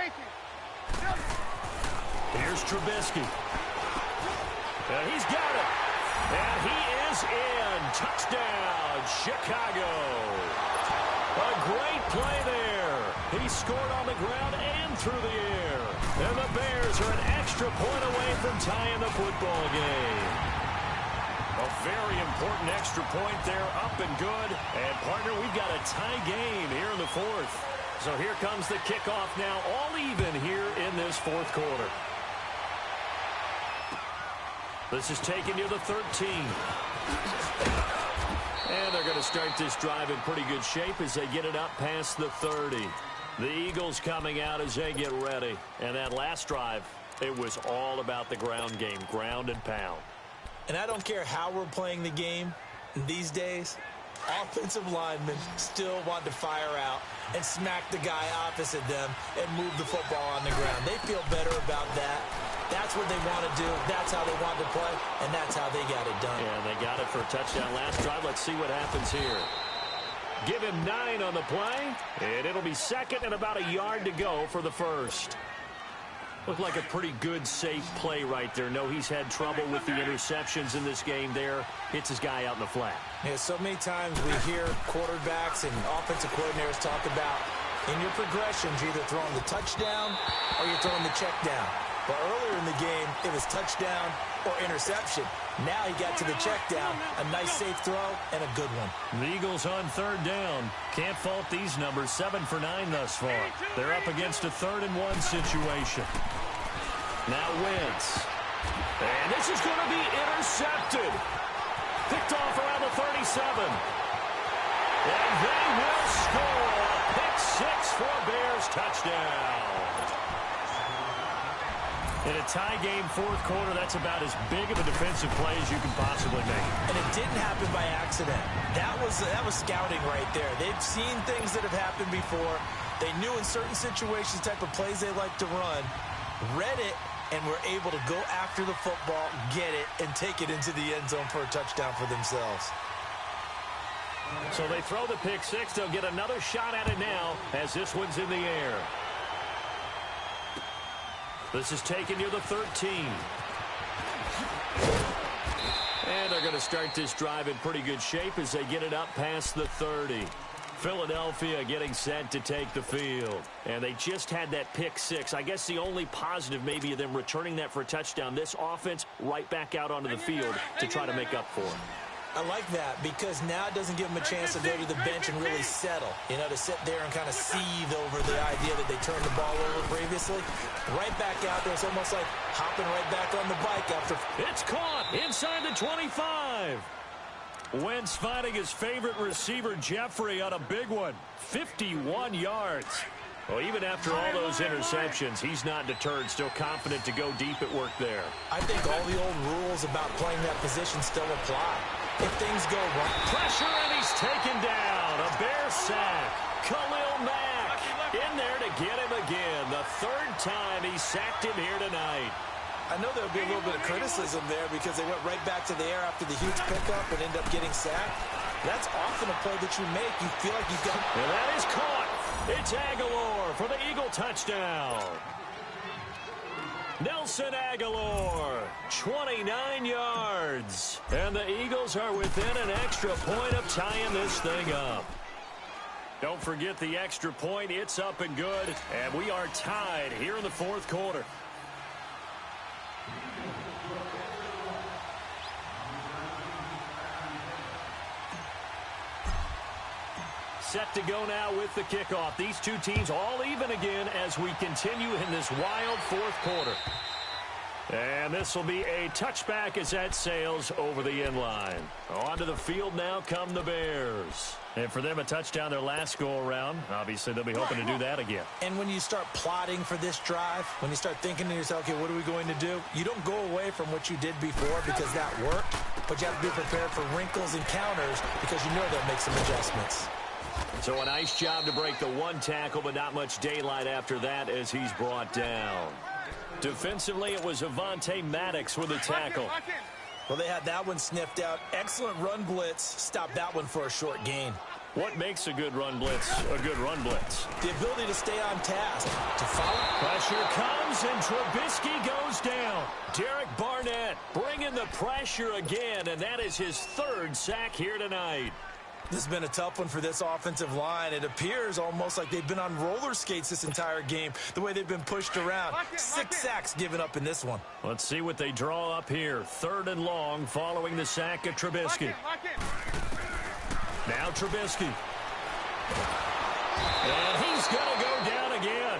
safety. Here's Trubisky. And he's got it. And he is in. Touchdown, Chicago. A great play there. He scored on the ground and through the air. And the Bears are an extra point away from tying the football game. A very important extra point there, up and good. And, partner, we've got a tie game here in the fourth. So here comes the kickoff now, all even here in this fourth quarter. This is taken near the 13. And they're going to start this drive in pretty good shape as they get it up past the 30. The Eagles coming out as they get ready. And that last drive, it was all about the ground game, ground and pound. And I don't care how we're playing the game these days, offensive linemen still want to fire out and smack the guy opposite them and move the football on the ground. They feel better about that. That's what they want to do. That's how they want to play, and that's how they got it done. And they got it for a touchdown last drive. Let's see what happens here. Give him 9 on the play, and it'll be second and about a yard to go for the first. Looked like a pretty good, safe play right there. No, he's had trouble with the interceptions in this game there. Hits his guy out in the flat. Yeah, so many times we hear quarterbacks and offensive coordinators talk about in your progressions, you're either throwing the touchdown or you're throwing the check down. But earlier in the game, it was touchdown or interception. Now he got to the check down, a nice safe throw, and a good one. The Eagles on third down. Can't fault these numbers, 7 for 9 thus far. They're up against a 3rd-and-1 situation. Now Wentz. And this is going to be intercepted. Picked off around the 37. And they will score a pick 6 for a Bears touchdown. In a tie game fourth quarter, that's about as big of a defensive play as you can possibly make. And it didn't happen by accident. That was scouting right there. They've seen things that have happened before. They knew in certain situations the type of plays they like to run, read it, and were able to go after the football, get it, and take it into the end zone for a touchdown for themselves. So they throw the pick 6. They'll get another shot at it now as this one's in the air. This is taken near the 13. And they're going to start this drive in pretty good shape as they get it up past the 30. Philadelphia getting set to take the field. And they just had that pick 6. I guess the only positive maybe of them returning that for a touchdown. This offense right back out onto the field to try to make up for it. I like that because now it doesn't give them a chance to go to the bench and really settle. You know, to sit there and kind of seethe over the idea that they turned the ball over previously. Right back out there. It's almost like hopping right back on the bike after. It's caught inside the 25. Wentz finding his favorite receiver, Jeffrey, on a big one. 51 yards. Well, even after all those interceptions, he's not deterred, still confident to go deep at work there. I think all the old rules about playing that position still apply. If things go wrong. Pressure, and he's taken down. A Bear sack. Khalil Mack in there to get him again. The 3rd time he sacked him here tonight. I know there'll be a little bit of criticism there because they went right back to the air after the huge pickup and end up getting sacked. That's often a play that you make. You feel like you've got. And that is caught. It's Aguilar for the Eagle touchdown. Nelson Aguilar, 29 yards. And the Eagles are within an extra point of tying this thing up. Don't forget the extra point. It's up and good. And we are tied here in the fourth quarter. Set to go now with the kickoff. These two teams all even again as we continue in this wild fourth quarter. And this will be a touchback as that sails over the end line. Onto the field now come the Bears. And for them, a touchdown their last go-around. Obviously, they'll be hoping to do that again. And when you start plotting for this drive, when you start thinking to yourself, okay, what are we going to do? You don't go away from what you did before because that worked, but you have to be prepared for wrinkles and counters because you know they'll make some adjustments. So a nice job to break the one tackle, but not much daylight after that as he's brought down. Defensively, it was Avonte Maddox with a tackle. Well, they had that one sniffed out. Excellent run blitz. Stopped that one for a short gain. What makes a good run blitz a good run blitz? The ability to stay on task. To follow. Pressure comes, and Trubisky goes down. Derek Barnett bringing the pressure again, and that is his third sack here tonight. This has been a tough one for this offensive line. It appears almost like they've been on roller skates this entire game, the way they've been pushed around. 6 sacks given up in this one. Let's see what they draw up here. 3rd and long following the sack of Trubisky. Now Trubisky. And he's going to go down again.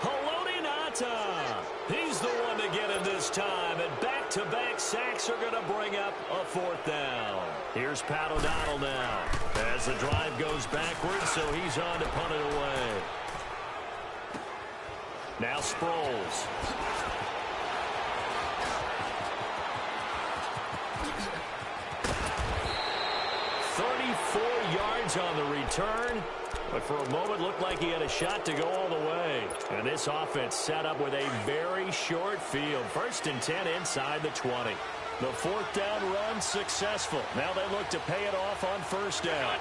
Haloti Ngata. He's the one to get him this time. And back-to-back sacks are going to bring up a 4th down. Here's Pat O'Donnell now. As the drive goes backwards, so he's on to punt it away. Now Sproles. 34 yards on the return, but for a moment looked like he had a shot to go all the way. And this offense set up with a very short field. 1st and 10 inside the 20. The 4th down run successful. Now they look to pay it off on 1st down.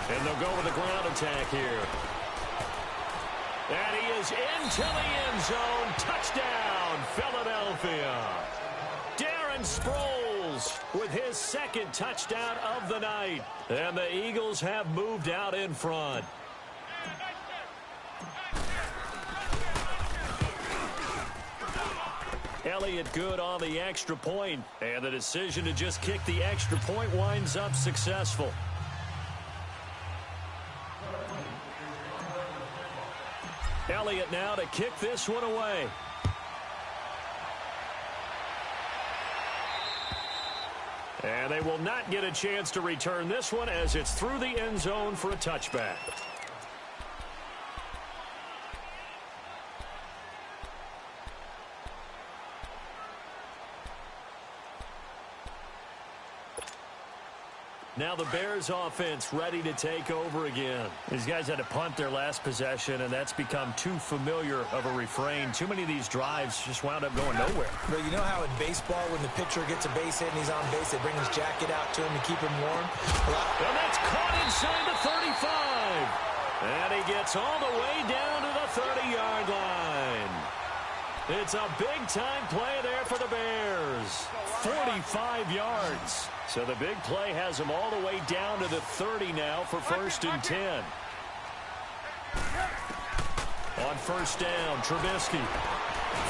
And they'll go with the ground attack here. And he is into the end zone. Touchdown, Philadelphia. Darren Sproles with his 2nd touchdown of the night. And the Eagles have moved out in front. Elliott good on the extra point. And the decision to just kick the extra point winds up successful. Elliott now to kick this one away. And they will not get a chance to return this one as it's through the end zone for a touchback. Now the Bears offense ready to take over again. These guys had to punt their last possession, and that's become too familiar of a refrain. Too many of these drives just wound up going nowhere. But you know how in baseball, when the pitcher gets a base hit and he's on base, they bring his jacket out to him to keep him warm? And that's caught inside the 35. And he gets all the way down to the 30-yard line. It's a big-time play there for the Bears. 45 yards. So the big play has them all the way down to the 30 now for 1st and 10. On 1st down, Trubisky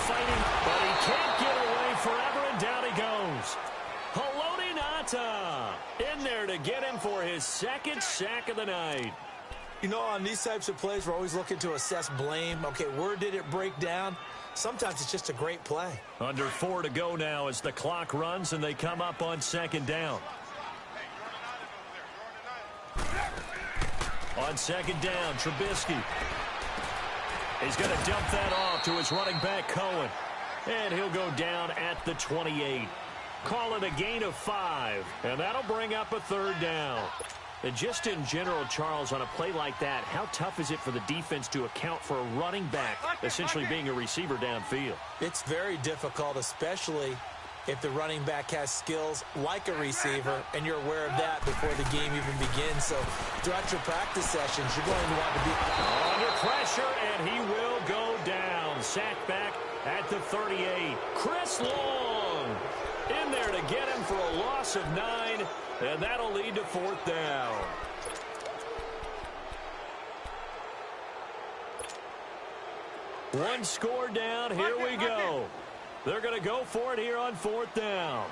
fighting, but he can't get away forever, and down he goes. Haloti Ngata in there to get him for his 2nd sack of the night. You know, on these types of plays, we're always looking to assess blame. Okay, where did it break down? Sometimes it's just a great play. Under 4 to go now as the clock runs and they come up on 2nd down. On 2nd down, Trubisky. He's going to dump that off to his running back, Cohen. And he'll go down at the 28. Call it a gain of 5. And that'll bring up a 3rd down. And just in general, Charles, on a play like that, how tough is it for the defense to account for a running back essentially being a receiver downfield? It's very difficult, especially if the running back has skills like a receiver, and you're aware of that before the game even begins. So throughout your practice sessions, you're going to want to be under pressure, and he will go down. Sacked back at the 38. Chris Long in there to get him for a loss of 9. And that'll lead to 4th down. One score down. Here we go. They're going to go for it here on 4th down.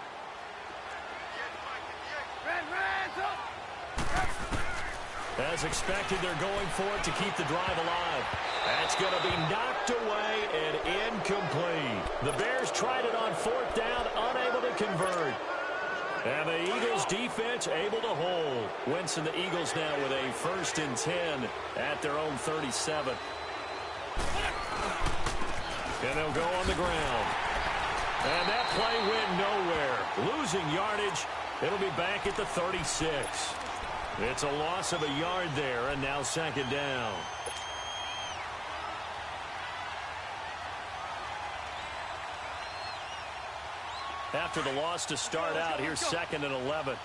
As expected, they're going for it to keep the drive alive. That's going to be knocked away and incomplete. The Bears tried it on 4th down, unable to convert. And the Eagles defense able to hold. Wentz and the Eagles now with a 1st and 10 at their own 37. And they'll go on the ground. And that play went nowhere. Losing yardage. It'll be back at the 36. It's a loss of a yard there, and now 2nd down. After the loss to start out, here's 2nd and 11.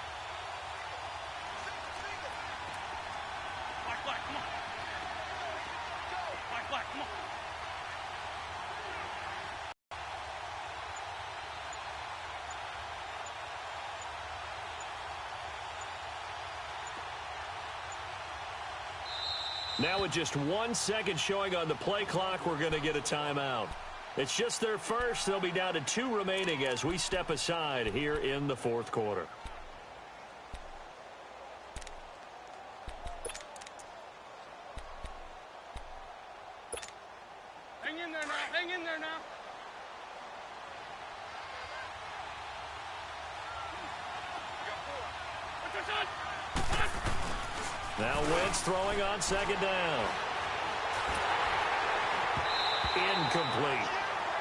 Now with just 1 second showing on the play clock, we're going to get a timeout. It's just their first. They'll be down to 2 remaining as we step aside here in the fourth quarter. Hang in there now. Hang in there now. Now Wentz throwing on second down. Incomplete.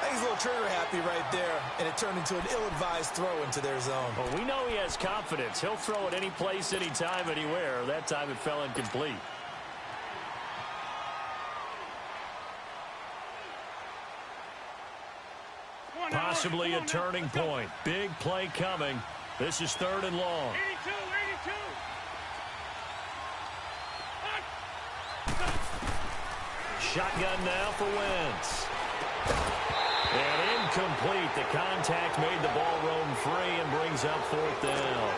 I think he's a little trigger happy right there, and it turned into an ill-advised throw into their zone. Well, we know he has confidence. He'll throw it any place, anytime, anywhere. That time it fell incomplete. Possibly a turning point. Big play coming. This is 3rd and long. 82, 82. Shotgun now for Wentz. And incomplete. The contact made the ball roam free and brings up 4th down.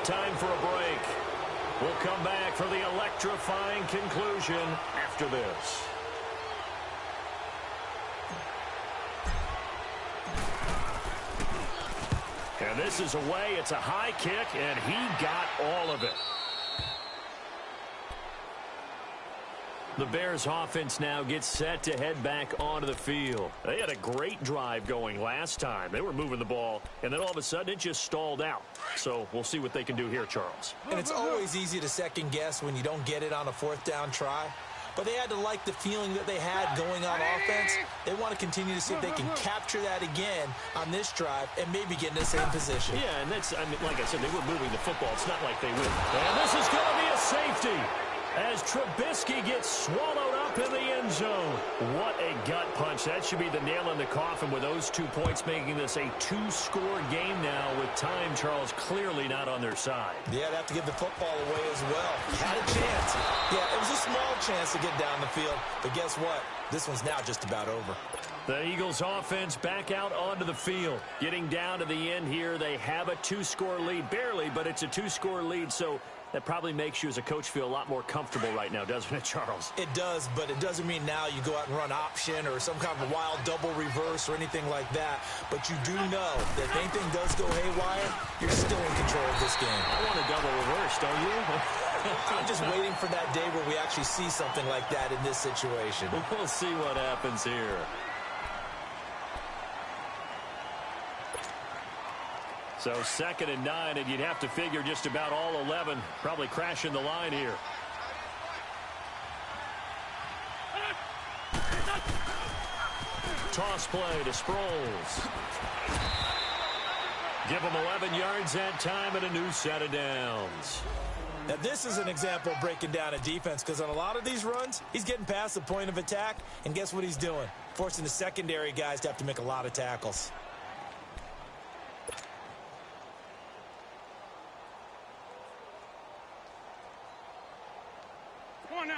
Time for a break. We'll come back for the electrifying conclusion after this. And this is away. It's a high kick, and he got all of it. The Bears offense now gets set to head back onto the field. They had a great drive going last time. They were moving the ball, and then all of a sudden it just stalled out. So we'll see what they can do here, Charles. And it's always easy to second guess when you don't get it on a 4th down try. But they had to like the feeling that they had going on offense. They want to continue to see if they can capture that again on this drive and maybe get in the same position. Yeah, and that's, I mean, like I said, they were moving the football. It's not like they would. And this is going to be a safety as Trubisky gets swallowed up in the end zone. What a gut punch. That should be the nail in the coffin with those 2 points, making this a 2-score game now with time, Charles, clearly not on their side. Yeah, they have to give the football away as well. Had a chance. Yeah, it was a small chance to get down the field, but guess what? This one's now just about over. The Eagles offense back out onto the field. Getting down to the end here, they have a 2-score lead. Barely, but it's a 2-score lead, so that probably makes you as a coach feel a lot more comfortable right now, doesn't it, Charles? It does, but it doesn't mean now you go out and run option or some kind of wild double reverse or anything like that. But you do know that if anything does go haywire, you're still in control of this game. I want a double reverse, don't you? I'm just waiting for that day where we actually see something like that in this situation. We'll see what happens here. So 2nd and 9, and you'd have to figure just about all 11 probably crashing the line here. Toss play to Sproles. Give him 11 yards that time and a new set of downs. Now, this is an example of breaking down a defense because on a lot of these runs, he's getting past the point of attack, and guess what he's doing? Forcing the secondary guys to have to make a lot of tackles.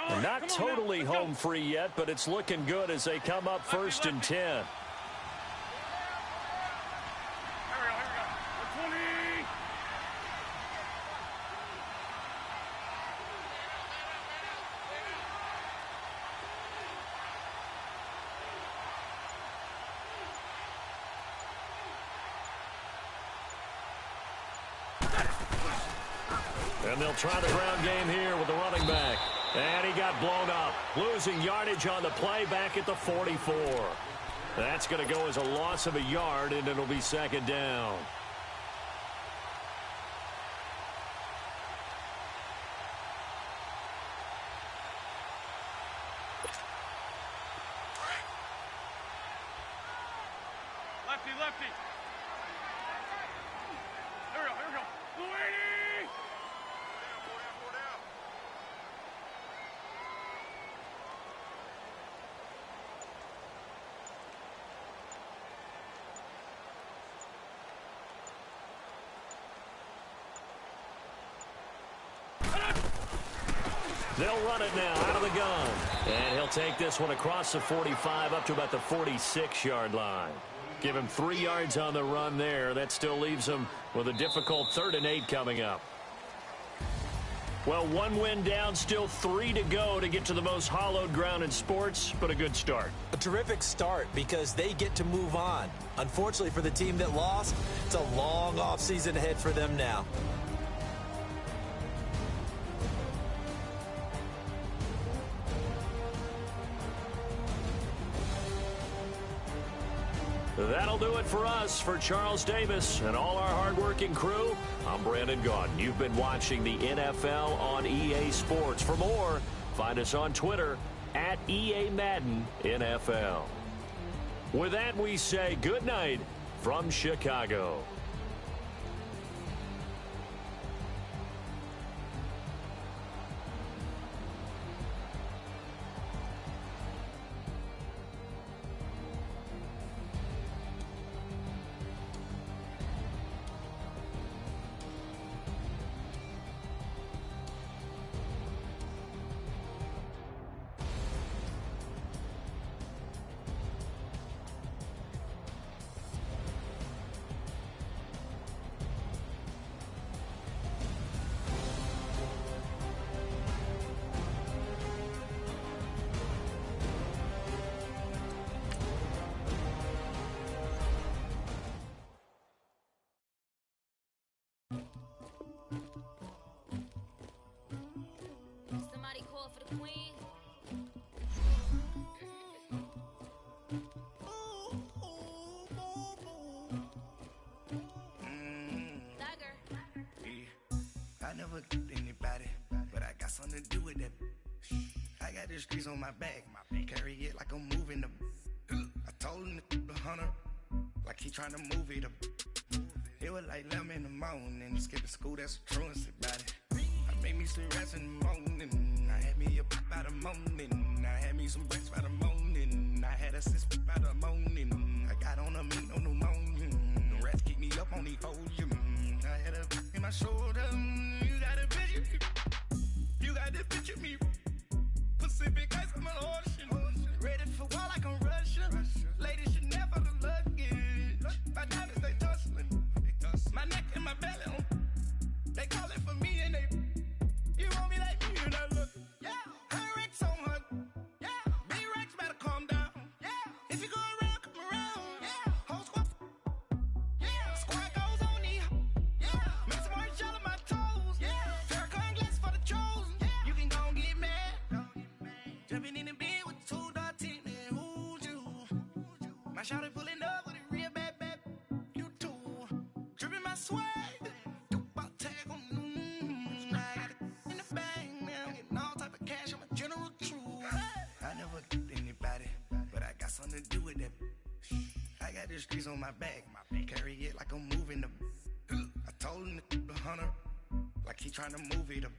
They're not totally home free yet, but it's looking good as they come up 1st and 10. Here we go. 20. And they'll try the ground game here with the running back. And he got blown up, losing yardage on the play back at the 44. That's going to go as a loss of a yard, and it'll be 2nd down. Lefty, lefty. Here we go, here we go. 280. They'll run it now out of the gun. And he'll take this one across the 45 up to about the 46-yard line. Give him 3 yards on the run there. That still leaves him with a difficult 3rd and 8 coming up. Well, one win down, still 3 to go to get to the most hallowed ground in sports, but a good start. A terrific start because they get to move on. Unfortunately for the team that lost, it's a long offseason ahead for them now. That'll do it for us. For Charles Davis and all our hardworking crew, I'm Brandon Gaudin. You've been watching the NFL on EA Sports. For more, find us on Twitter at EA Madden NFL. With that, we say good night from Chicago. Somebody call for the queen. Dagger. I never get anybody, but I got something to do with that. I got the streets on my back, carry it like I'm moving the. I told him the hunter, like he trying to move it up. It was like 11 in the morning, skipping school, that's a truancy about it. I made me some rest in the morning, I had me up by the morning, I had me some breaks by the morning, I had a sis by the morning, I got on a meat on the morning, the rats keep me up on the podium, I had a in my shoulder, you got a picture, you got this picture me, Pacific ice on my ocean, ready for war like I'm Russian, ladies should never the luggage, my diamonds they tussling, my neck and my belly on, they call it for me and they, you want me like me and I look, yeah, her Rex on her, yeah, B-Rex better calm down, yeah, if you go around, come around, yeah, whole squad, yeah, squad goes on the, yeah, make some orange gel on my toes, yeah, Farrakhan glass for the chosen, yeah, you can go and get mad, jumping in the bed with 2 dark teeth, man, who's you, my shawty pulling up with a real bad, you too, dripping my swag, do about tag on, I got it in the bag, now getting all type of cash, I'm a general true, I never get anybody, but I got something to do with that, I got the streets on my back, carry it like I'm moving the, I told him the hunter, like he trying to move it up,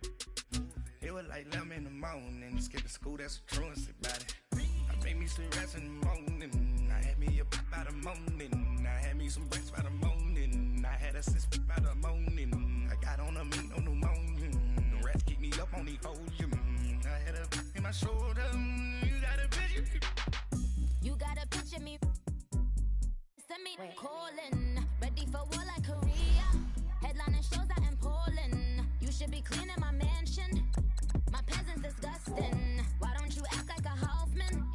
it was like 11 in the morning, skipping school, that's a truancy about it, I made me some rest in the morning, I had me up by the morning, I had me some breaks by the morning, I had a sis by the morning, I got on a meat on the morning, the rats keep me up on the podium, I had a in my shoulder, you got a picture, You got a picture me. Send me calling. Ready for war like Korea. Headlining shows out in Poland. You should be cleaning my mansion. My peasants disgusting. Why don't you act like a Hoffman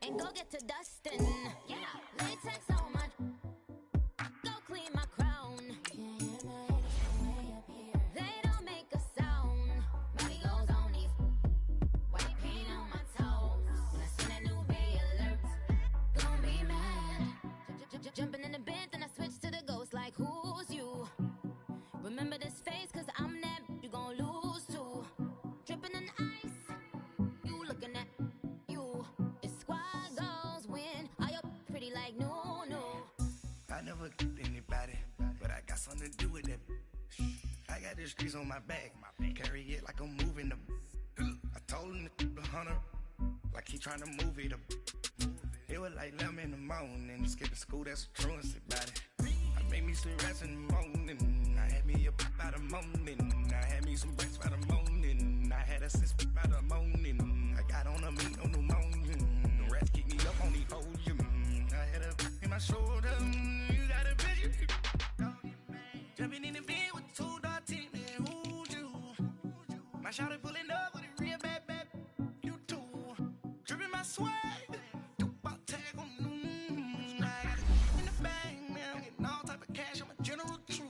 and go get to dustin'? Yeah, latex on my. Go clean my crown. They don't make a sound. Money goes on these. White paint on my toes. When I see that new be alert. Don't be mad. Jumping in the bed, then I switch to the ghost like who's you? Remember this face, cause I'm that you gon' lose too. Dripping in ice, you looking at you. It's squad goals win. Are you pretty like no? I never get anybody, but I got something to do with that, I got the streets on my back, carry it like I'm moving the, I told him the hunter, like he trying to move it up, it was like 11 in the morning, skipping school, that's a truancy about it, I made me some rest in the morning, I had me up by the morning, I had me some breaks by the morning, I had a sis by the morning, I got on a meat on the morning, the rats keep me up on the podium, I had a in my shoulder, you got a picture, jumping in the bed with 2 dark teeth, man, who's you, shot it pulling up with a real bad. You too. Dripping my swag. Do about tag on. I got it in the bag, man. I'm getting all type of cash. I'm a general true.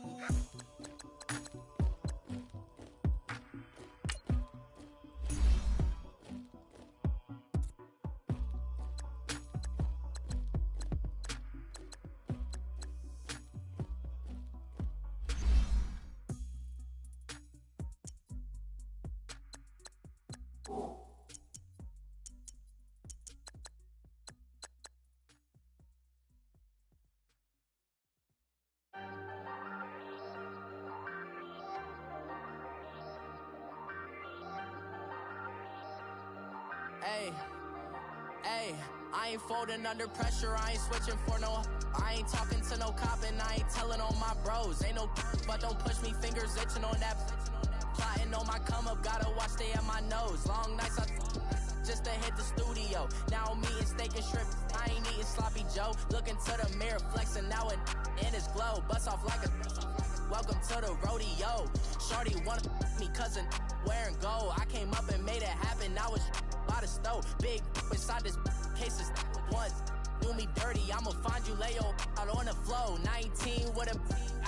Hey, I ain't folding under pressure, I ain't switching for no. I ain't talking to no cop and I ain't telling on my bros. Ain't no but don't push me, fingers itching on that. Plotting on my come up, gotta watch stay at my nose. Long nights just to hit the studio. Now I'm eating steak and shrimp, I ain't eating sloppy Joe. Looking to the mirror, flexing now and in his glow. Bust off like a welcome to the rodeo. Shorty wanna me cousin wearing gold. I came up and made it happen, now it's by the stove. Big inside this cases once do me dirty, I'ma find you lay out on the floor. 19 with a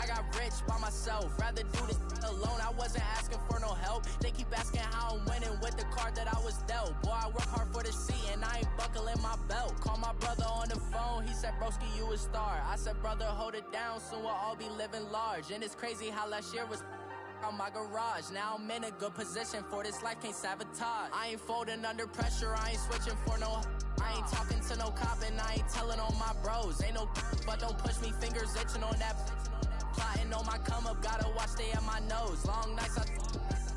I got rich by myself, rather do this alone. I wasn't asking for no help, they keep asking how I'm winning with the card that I was dealt. Boy, I work hard for the seat and I ain't buckling my belt. Call my brother on the phone, he said broski you a star. I said brother hold it down, soon we'll all be living large. And it's crazy how last year was on my garage. Now I'm in a good position for this life, can't sabotage. I ain't folding under pressure, I ain't switching for no. I ain't talking to no cop and I ain't telling on my bros. Ain't no but don't push me, fingers itching on that. Plotting on my come up, gotta watch stay at my nose. Long nights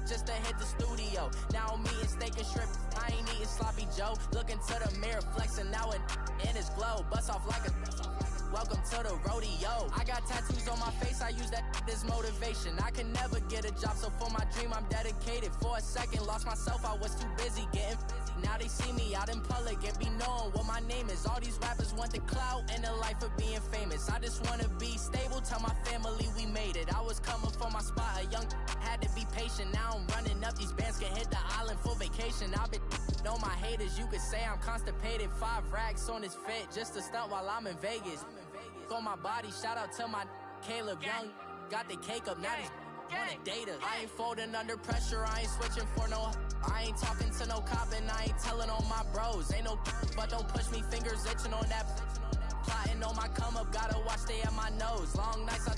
just to hit the studio. Now I'm eating steak and shrimp, I ain't eating sloppy Joe. Looking to the mirror, flexing now and in his glow. Bust off like a welcome to the rodeo. I got tattoos on my face, I use that as motivation. I can never get a job, so for my dream I'm dedicated. For a second, lost myself, I was too busy getting busy. Now they see me out in public and be knowing what my name is. All these rappers want the clout and the life of being famous. I just wanna be stable, tell my family we made it. I was coming for my spot, a young had to be patient. Now I'm running up, these bands can hit the island for vacation. I've been on my haters, you could say I'm constipated. 5 racks on his fit, just to stunt while I'm in Vegas. On my body, shout out to my Caleb Young. Got the cake up, now these wanna date us. I ain't folding under pressure, I ain't switching for no. I ain't talking to no cop and I ain't telling on my bros. Ain't no but don't push me, fingers itching on that. Plotting on my come up, gotta watch stay at my nose. Long nights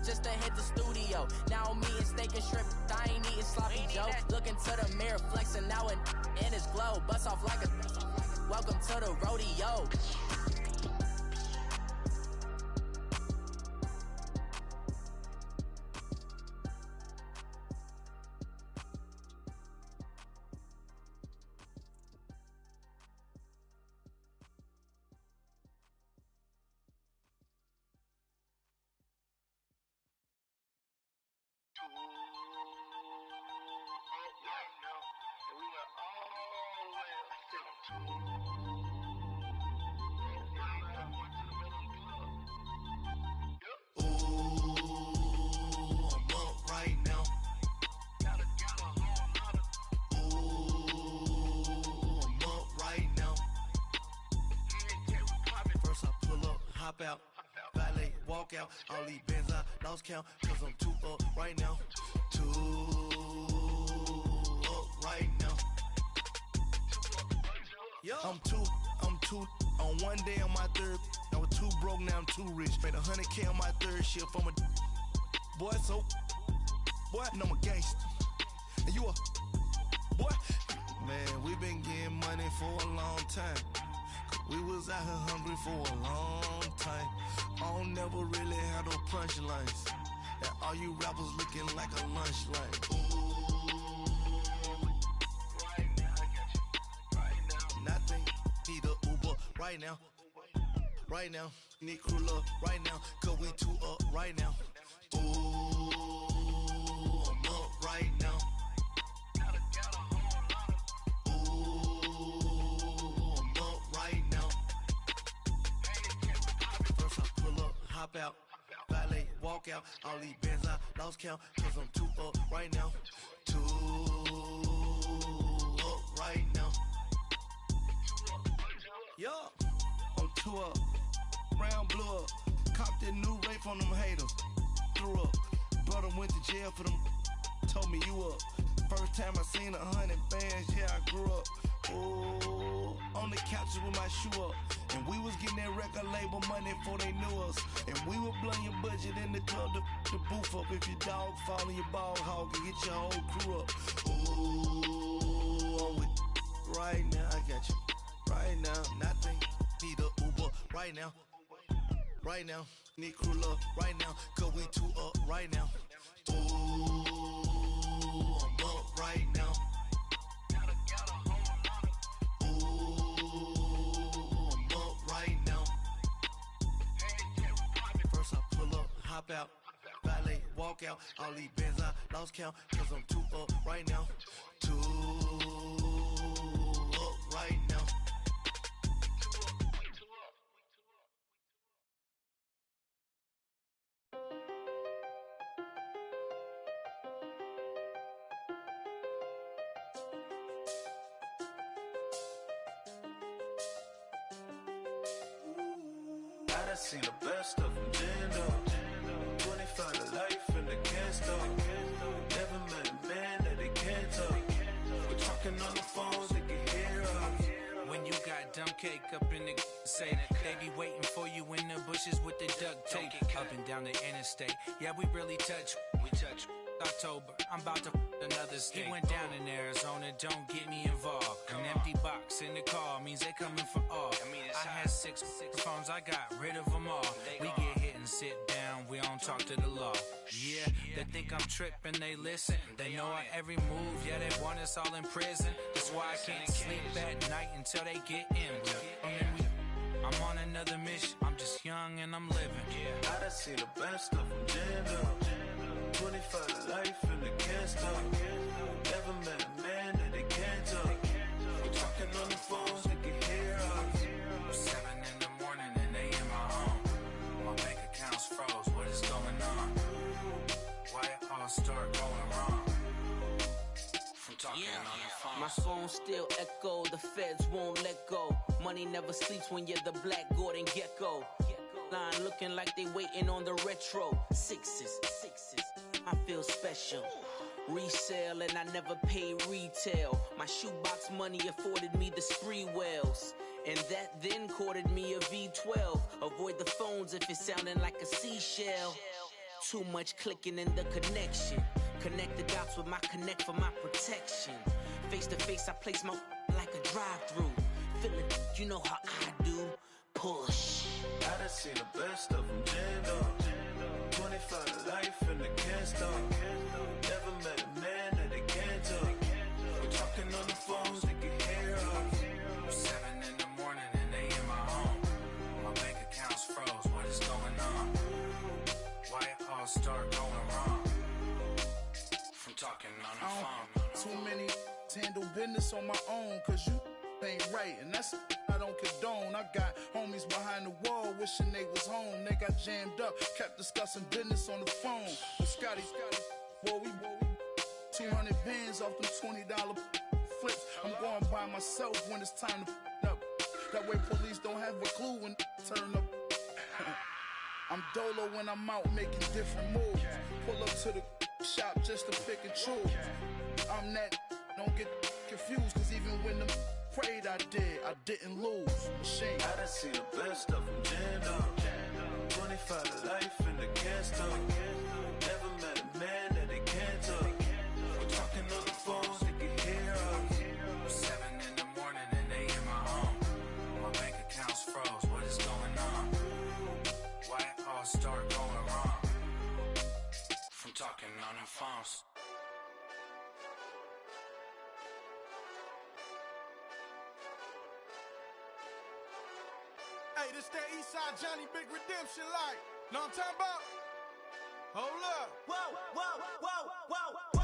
just to hit the studio. Now I'm eating steak and shrimp, I ain't eating sloppy Joe. Looking to the mirror, flexing now and in his glow. Bust off like a welcome to the rodeo. Out, valet, walk out, all these bands I lost count, cause I'm too up right now, too up right now. I'm too on one day on my third, I was too broke, now I'm too rich, made 100K on my third shift from a boy, so, boy, and I'm a gangster, and you a, boy, man, we been getting money for a long time. We was out here hungry for a long time. I don't never really have no punchlines. And all you rappers looking like a lunch line. Ooh, right now, I got you. Right now. Nothing, need a Uber right now. Right now, need crew love right now. Cause we too up right now. Ooh, I'm up right now. Hop out, valet, walk out, all these bands I lost count, cause I'm too up right now, too two up, round blew up. Copped that new rape on them haters. Threw up. Brother went to jail for them. Told me you up. First time I seen 100 bands, yeah, I grew up. Ooh, on the couches with my shoe up. And we was getting that record label money before they knew us. And we were blowing your budget in the club to boof up. If your dog fall in your ball hog and get your whole crew up. Ooh, I'm with right now, I got you. Right now, nothing. Need a Uber right now. Right now, need crew love right now. Cause we two up right now. Ooh, I'm up right now. Hop out, valet, walk out. All these bands I lost count, cause I'm too up right now. Too up right now. I done seen the best of them, Jando. 25 to life in the can't stop. Never met a man that they can't talk. We're talking on the phones, they can hear us. When you got dumb cake up in the say that they be waiting for you in the bushes with the duct tape up and down the interstate. Yeah, we really touch. We touch. October, I'm about to another state. He went down in Arizona, don't get me involved. An empty box in the car means they coming for all. I had six phones, I got rid of them all. We get hit and sit down, we don't talk to the law. Yeah, they think I'm tripping, they listen. They know our every move, yeah, they want us all in prison. That's why I can't sleep at night until they get in. I'm on another mission, I'm just young and I'm living. I done seen the best of them, Jando. 25 to life in the can't stop. Never met a man that they can't talk. We're talking on the phones, they can hear us. 7 in the morning and they in my home. My bank account's froze, what is going on? Why it all start going wrong? From talking on the phone. My phone still echo, the feds won't let go. Money never sleeps when you're the Black Gordon Gecko. Line looking like they waiting on the retro. Sixes, I feel special. Resale and I never pay retail. My shoebox money afforded me the spree wells. And that then courted me a V12. Avoid the phones if it's sounding like a seashell. Too much clicking in the connection. Connect the dots with my connect for my protection. Face to face I place my like a drive-through. Feeling, you know how I do. Push. I done seen the best of them, Jando. 25 to life in the can't stop. Never met a man that they can't talk. We're talking on the phones, they can hear us. 7 in the morning and they in my home. My bank account's froze, what is going on? Why it all start going wrong? From talking on the phone. Too many handle business on my own, cause you ain't right, and that's I don't condone. I got homies behind the wall wishing they was home. They got jammed up, kept discussing business on the phone. But Scotty, boy, we 200 bands off them $20 flips. I'm going by myself when it's time to up. That way police don't have a clue when turn up. I'm dolo when I'm out making different moves. Pull up to the shop just to pick and choose. I'm that, don't get confused, cause even when the prayed I didn't lose. Machine. I done seen the best of them, Jando. 25 to life in the can't stop. Never met a man that they can't talk. We're talking on the phones, they can hear us. 7 in the morning and they in my home. My bank account's froze, what is going on? Why it all start going wrong? From talking on the phones. Hey, this that Eastside Johnny Big Redemption like. Know what I'm talking about? Hold up. Whoa, whoa, whoa, whoa, whoa.